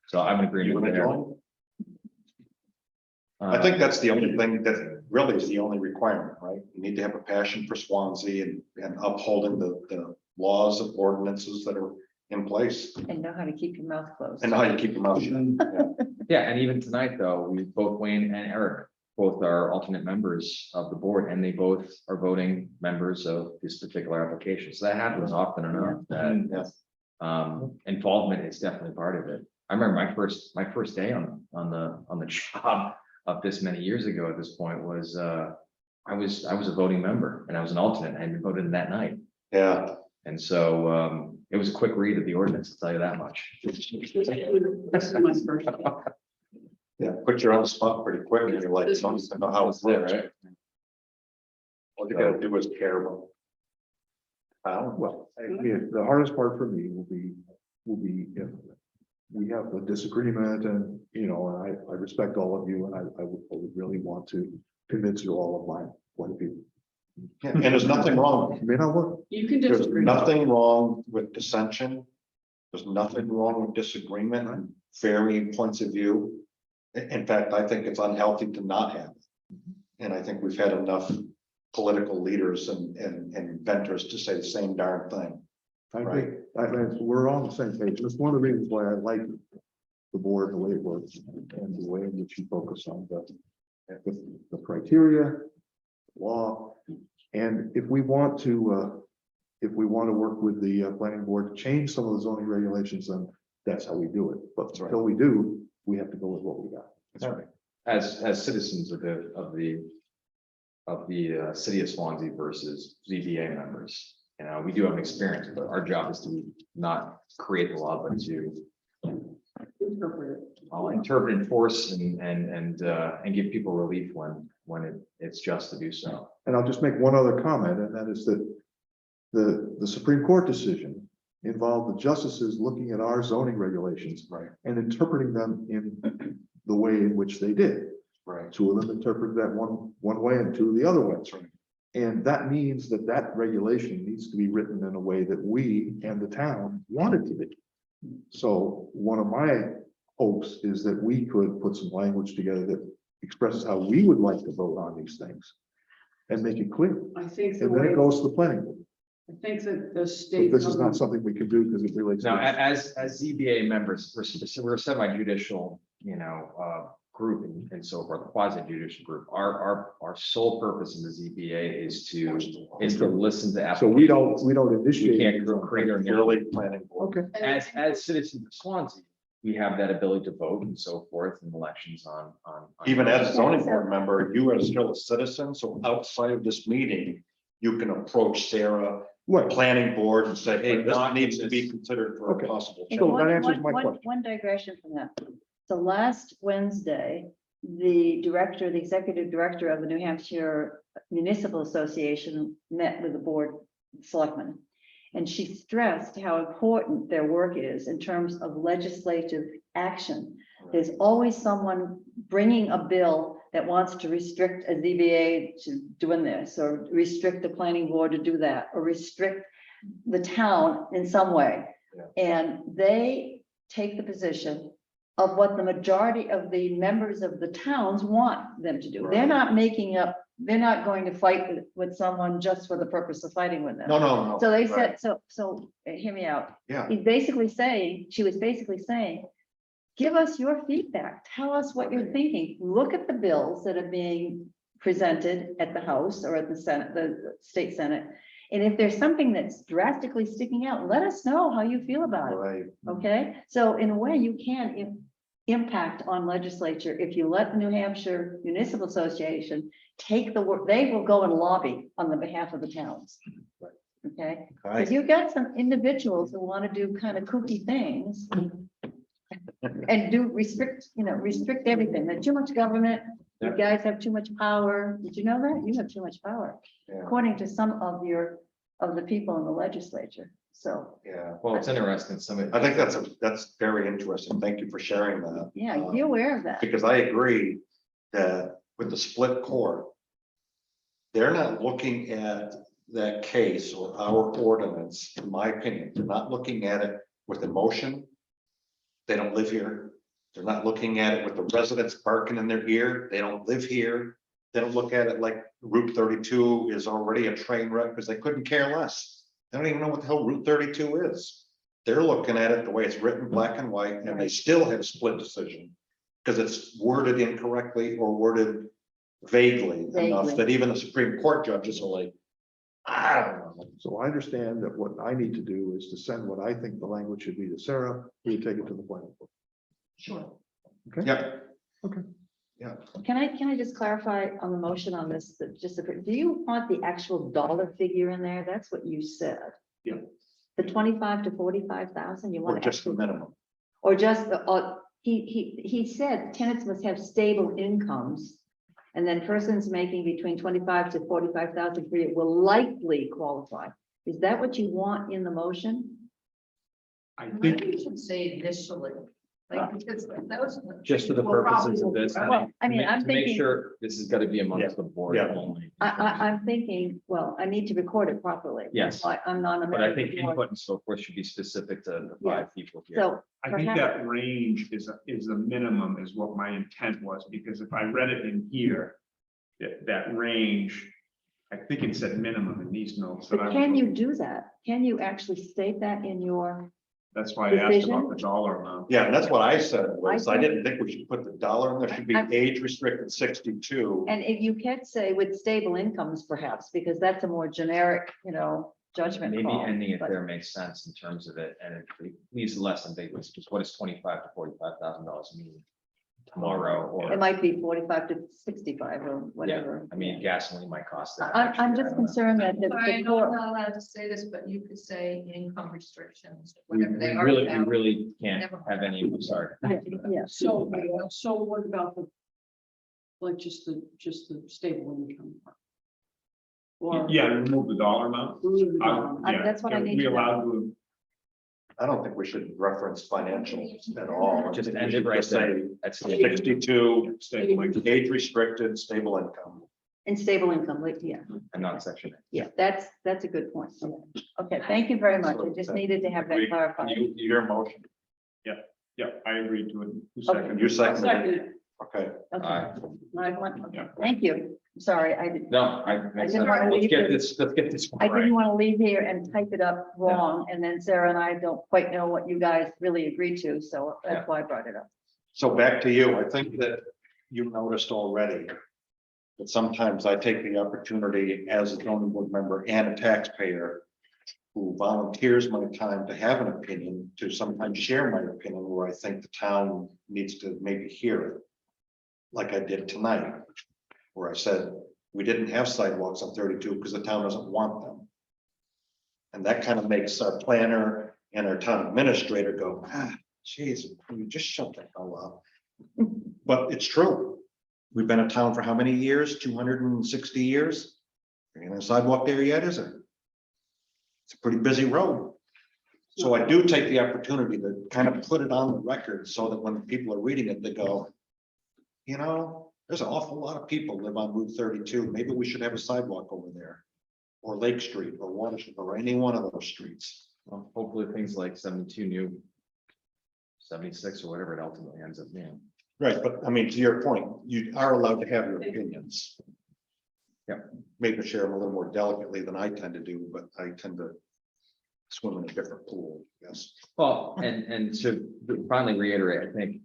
So I'm in you agreement wanna there. join? I think that's the only thing that really is the only requirement, right? You need to have a passion for Swansea and upholding the laws and ordinances that are in place And know how to keep your mouth closed. and know how to keep your mouth shut. Yeah, and even tonight, though, we both Wayne and Eric, both are alternate members of the board, and they both are voting members of this particular application. So that happens often enough that involvement is definitely part of it. I remember my first day on the job of this many years ago at this point was I was a voting member and I was an alternate. I had been voted in that night. Yeah, And so it was a quick read of the ordinance, to tell you that much. This is my first. yeah, put you on the spot pretty quick, and you're like, don't even know how it's there, right? All you gotta do is care about. Well, the hardest part for me will be if we have a disagreement and, you know, and I respect all of you and I would really want to convince you all of my point of view. Yeah, and there's nothing wrong. It may not work. You can There's disagree. nothing wrong with dissension. There's nothing wrong with disagreement and varying points of view. In fact, I think it's unhealthy to not have it. And I think we've had enough political leaders and inventors to say the same darn thing. I think, we're on the same page. That's one of the reasons why I like the board, the way it works and the way in which you focus on the criteria, law. And if we want to work with the planning board to change some of the zoning regulations, then that's how we do it. But That's right. until we do, we have to go with what we got. That's right. As citizens of the city of Swansea versus ZBA members, you know, we do have an experience, but our job is to not create the law, but to interpret, enforce, and give people relief when it's just to do so. And I'll just make one other comment, and that is that the Supreme Court decision involved the justices looking at our zoning regulations Right, and interpreting them in the way in which they did. right. Two of them interpreted that one way and two the other way. That's right. And that means that regulation needs to be written in a way that we and the town want it to be. So one of my hopes is that we could put some language together that expresses how we would like to vote on these things and make it clear. I think the And then way, it goes to the planning board. I think that the But state. this is not something we can do because it relates. Now, to as ZBA members, we're a semi-judicial, group and so forth, quasi-judicial group. Our sole purpose in the ZBA is to listen to. So we don't We initiate. can't create our. Purely planning board. Okay. As citizens of Swansea, we have that ability to vote and so forth in elections on. Even as a zoning board member, you are still a citizen, so outside of this meeting, you can approach Sarah, Right. planning board, and say, hey, this Not needs to be this- considered for a Okay. possible And So change. that answers my question. One digression from that. So last Wednesday, the executive director of the New Hampshire Municipal Association met with the board of selectmen. And she stressed how important their work is in terms of legislative action. There's always someone bringing a bill that wants to restrict a ZBA to doing this, or restrict the planning board to do that, or restrict the town in some way. And they take the position of what the majority of the members of the towns want them to do. They're Right. not making up, they're not going to fight with someone just for the purpose of fighting with them. No. So they Right. said, hear me out. Yeah, She was basically saying, give us your feedback, tell us what you're thinking, look at the bills that are being presented at the House or at the Senate, the state Senate. And if there's something that's drastically sticking out, let us know how you feel about it, right. okay? So in a way, you can impact on legislature if you let the New Hampshire Municipal Association take the work, they will go and lobby on the behalf of the towns. Okay, because you've got some individuals who want to do kind of kooky things. And restrict everything. There's too much government. You guys have too much power. Did you know that? You have too much power, Yeah. according to some of the people in the legislature. So, Yeah, Well, it's interesting, I think that's very interesting. Thank you for sharing that. yeah, be aware of that. Because I agree that with the split court, they're not looking at that case or our ordinance, in my opinion, they're not looking at it with emotion. They don't live here. They're not looking at it with the residents barking in their ear. They don't live here. They don't look at it like Route 32 is already a train wreck because they couldn't care less. They don't even know what the hell Route 32 is. They're looking at it the way it's written black and white, and they still have a split decision because it's worded incorrectly or worded vaguely enough Vaguely. that even the Supreme Court judges are like, I don't know. So I understand that what I need to do is to send what I think the language should be to Sarah, we take it to the planning board. Sure. Yeah, Can I just clarify on the motion on this, that just, do you want the actual dollar figure in there? That's what you said. Yeah. The 25 to 45,000, you or want just the actually, minimum. or just, he said tenants must have stable incomes. And then persons making between 25 to 45,000 per year will likely qualify. Is that what you want in the motion? I Maybe think, you should say initially, like, because those. Just for the will purposes of probably- this. Well, I mean, I'm To make thinking- sure this has got to be amongst the board Yeah. only. I'm thinking, well, I need to record it properly. Yes. I'm not a. But I think member of the board. input and so forth should be specific to the 5 people here. So I think perhaps, that range is the minimum is what my intent was, because if I read it in here, that range, I think it said minimum in these notes. that but I can was- you do that? Can you actually state that in your, That's why I asked about decision? the dollar amount. Yeah, and that's what I said was, I I think- didn't think we should put the dollar in there, should be I- age restricted 62. and if you can say with stable incomes perhaps, because that's a more generic, judgment Maybe call. ending it but- there makes sense in terms of it, and it leaves less ambiguous, because what is $25,000 to $45,000 mean tomorrow? Or, It might be 45 to 65 or whatever. I mean, gasoline might cost that. I'm extra, I just don't know. concerned that the I know I'm court, not allowed to say this, but you could say income restrictions, We whatever they are. really, now. can't Never have any, I'm sorry. yeah, So what about the, like, just the stable income? part? Or Yeah, remove the dollar amount. remove the dollar amount? Yeah, that's what I are need we to know. allowed to? I don't think we should reference financials at all. Just I think we end should it right just say there. That's 62, Stable income. age restricted, stable income. and stable income, like, yeah, and not section A. yeah, that's a good point. Okay, thank you very much. I just needed to have that Agree. clarified. Your motion, Yeah, I agreed to it. Who Okay. seconded? you seconded Second it, it. okay. Okay. Aye. Okay, thank you. I'm sorry, I didn't. No, I didn't wanna let's leave get it- this, let's get this. I right. didn't want to leave here and type it up wrong, and then Sarah and I don't quite know what you guys really agreed to, so that's why I brought it up. So back to you, I think that you noticed already that sometimes I take the opportunity as a zoning board member and a taxpayer who volunteers my time to have an opinion, to sometimes share my opinion where I think the town needs to maybe hear it. Like I did tonight, where I said, we didn't have sidewalks on 32 because the town doesn't want them. And that kind of makes our planner and our town administrator go, geez, you just shut that hell up. But it's true. We've been in town for how many years? 260 years? There ain't a sidewalk there yet, is there? It's a pretty busy road. So I do take the opportunity to kind of put it on the record so that when people are reading it, they go, there's an awful lot of people live on Route 32. Maybe we should have a sidewalk over there. Or Lake Street or Water, or any one of those streets. Well, hopefully things like 72 new, 76 or whatever it ultimately ends up being. Right, but I mean, to your point, you are allowed to have your opinions. Yeah. Maybe share them a little more delicately than I tend to do, but I tend to swim in a different pool, yes. Well, and to finally reiterate, I think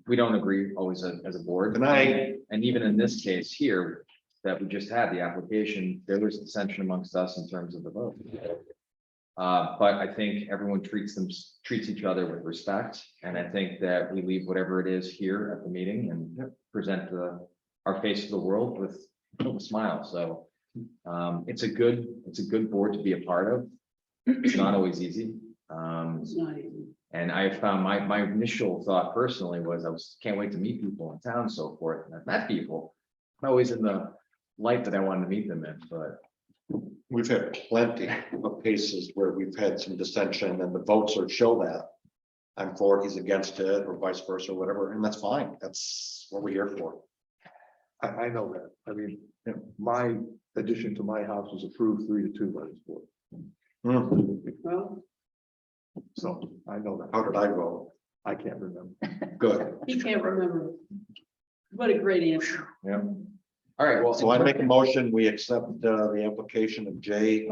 we don't agree always as a board. And even in this case here, that we just had the application, there was dissension amongst us in terms of the vote. But I think everyone treats each other with respect, and I think that we leave whatever it is here at the meeting and present our face to the world with a smile. So it's a good board to be a part of. It's not always easy. It's not easy. And I found my initial thought personally was can't wait to meet people in town and so forth. And I've met people, not always in the light that I wanted to meet them in, but We've had plenty of cases where we've had some dissension and the votes are show that. I'm for it, he's against it, or vice versa, or whatever, and that's fine. That's what we're here for. I know that. I mean, my addition to my house was approved 3-2 by this board. Well, So I know that. How did I vote? I can't remember. Good. he can't remember. What a great answer. Yeah. All right, well. So I make a motion, we accept the application of Jay.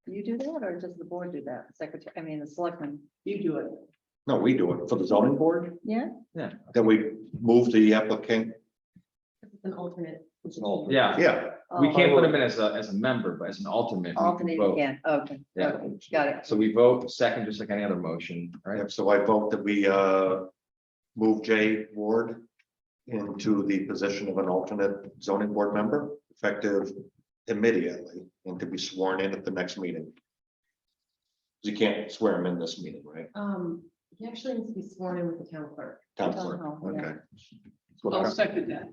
You do that, or does the board do that? Secretary, I mean, the selectman? You do it. No, we do it for the zoning board, Yeah? that we move the applicant. It's an alternate. It's an alternate. Yeah, Yeah, we can't Oh, put him in as a member, but as an alternate. we can alternate vote. again, okay. Yeah. Okay, got it. So we vote second, just like any other motion, right? so I vote that we move Jay Ward into the position of an alternate zoning board member, effective immediately, and to be sworn in at the next meeting. You can't swear him in this meeting, right? He actually needs to be sworn in with the town clerk. Town Town clerk, hall, yeah. okay. I'll second that.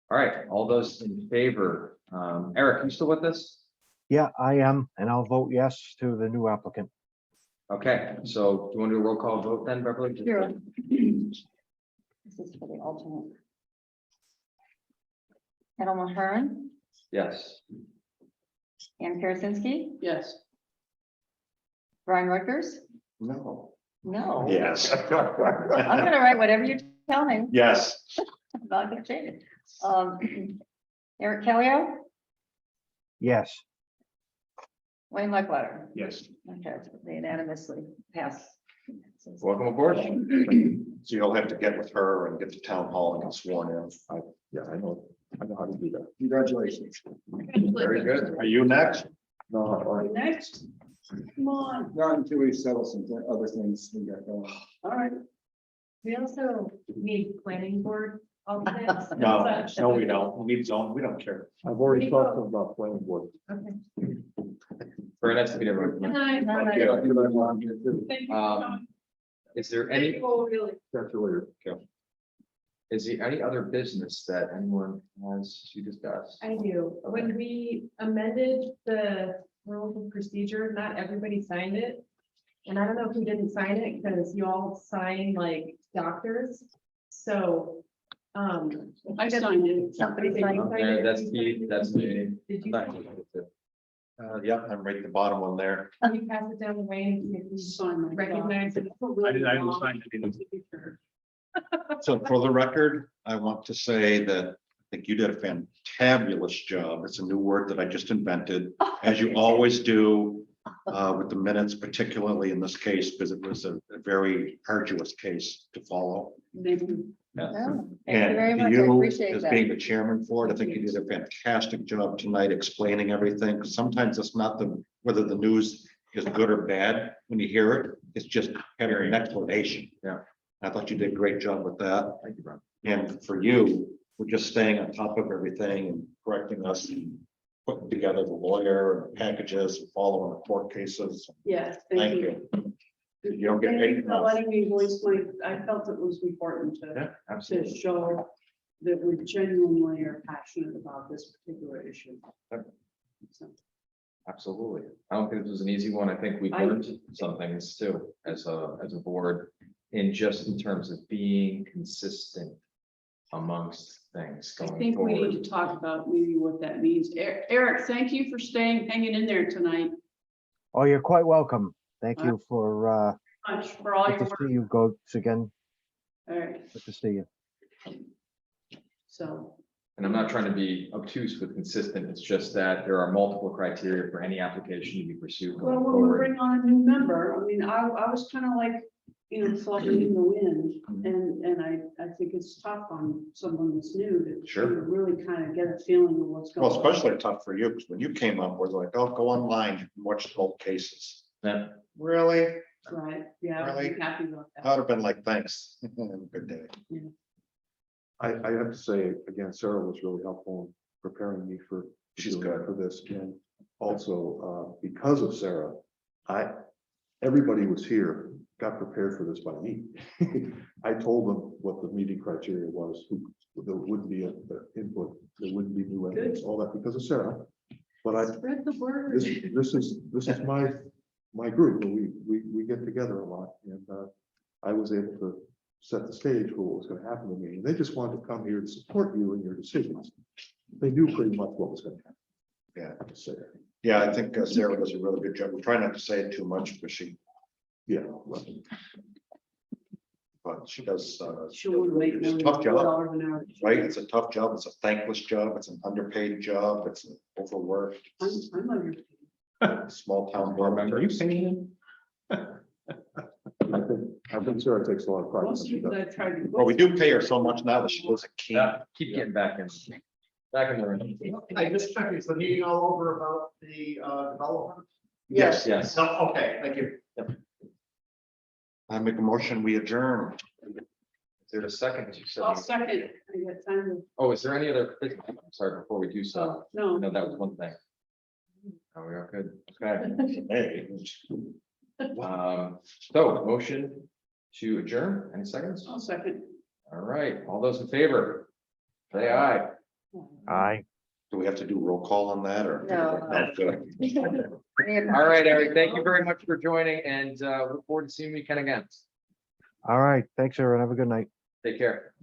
All right, all those in favor, Eric, you still with us? Yeah, I am, and I'll vote yes to the new applicant. Okay, so do you want to do a roll call vote then, Beverly? Sure. This is for the alternate. Edelman Hearn, Yes. Ann Karasinski, Yes. Brian Rutgers? No. No. Yes. I'm gonna write whatever you tell me. Yes. I'm not gonna change it. Eric Kellio, Yes, Wayne Luckletter. Yes. Okay, they unanimously pass. Welcome aboard. So you'll have to get with her and get to town hall and get sworn in. Yeah, I know how to do that. Congratulations. Very good. Are you next? No, all right. Next, come on. Not until we settle some other things we got going. All right. We also need planning board alternates. No, we don't. We need zone. We don't care. I've already talked to them about planning board. Okay. Very nice to meet everyone. Good night. Night. Yeah, you might want to do. Thank you. Is there Thank any, you all, really. Catch you later. is there any other business that anyone has to discuss? I do. When we amended the rules of procedure, not everybody signed it. And I don't know who didn't sign it because you all sign like doctors. So, I signed it. Somebody did you signed. sign Yeah, it? that's Keith, that's me. Did you, Yep, I'm right at the bottom one there. can you pass it down the way? Sign my. Recognize it. I didn't sign it. So for the record, I want to say that I think you did a fantabulous job. It's a new word that I just invented, as you always do with the minutes, particularly in this case, because it was a very arduous case to follow. Thank you. Oh, Thank you very And much. I you, appreciate as being that. the chairman for it, I think you did a fantastic job tonight explaining everything, because sometimes it's not whether the news is good or bad when you hear it, it's just having an explanation. Yeah. I thought you did a great job with that. Thank you, Brian. And for you, we're just staying on top of everything and correcting us and putting together the lawyer and packages and following the court cases. Yes, Thank you. You don't get Thank you paid for enough. letting me voice my, I felt it was important to, Yeah, to absolutely. show that we genuinely are passionate about this particular issue. So, Absolutely. I don't think this was an easy one. I think we learned some things too, as a board, in just in terms of being consistent amongst things I going think we need forward. to talk about maybe what that means. Eric, thank you for hanging in there tonight. oh, you're quite welcome. Thank All you for, Much for all good your to work. see you, goats again. All right, Good to see you. so, And I'm not trying to be obtuse with consistent. It's just that there are multiple criteria for any application to be pursued well, going when we forward. bring on a new member, I mean, I was kind of like, fluttering in the wind. And I think it's tough on someone that's new to Sure. to really kind of get a feeling of what's going Well, on. especially tough for you, because when you came up, we're like, oh, go online, you can watch the old cases. Yeah. Really? Right, yeah, I'm Really? happy about I'd that. have been like, thanks. Have a good day. I have to say, again, Sarah was really helpful in preparing me for. She's good. For this, and also, because of Sarah, everybody was here, got prepared for this by me. I told them what the meeting criteria was, there wouldn't be input, there wouldn't be new evidence, all that because of Sarah. But Spread the word. this is my group, we get together a lot, and I was able to set the stage for what was gonna happen in the meeting. They just wanted to come here to support you in your decisions. They knew pretty much what was gonna happen. Yeah. I have to say, Yeah, I think Sarah does a really good job. We try not to say it too much because yeah. well, but she does, She would make It's a more tough than job. $4 an hour. right? It's a tough job. It's a thankless job. It's an underpaid job. It's an overworked, I'm under. small town Board member, member. you paying him? I think Sarah takes a lot of pride in what Most she people does. that tried to. Well, we do pay her so much now that she lives a king. Yeah, keep getting back in. Back in the room. I just checked, is the meeting all over about the development? Yes, yes. So, okay, thank you. I make a motion, we adjourn. Is there a second? You said- I'll second. I got time Oh, is there any other, I'm sorry, before we do to, so, I no. know that was one thing. Oh, we are good. Okay. Hey, So motion to adjourn, any seconds? I'll second. All right, all those in favor? Say aye. Aye. do we have to do roll call on that or? No. Okay. All right, Eric, thank you very much for joining and look forward to seeing you again. All right. Thanks, everyone. Have a good night. Take care.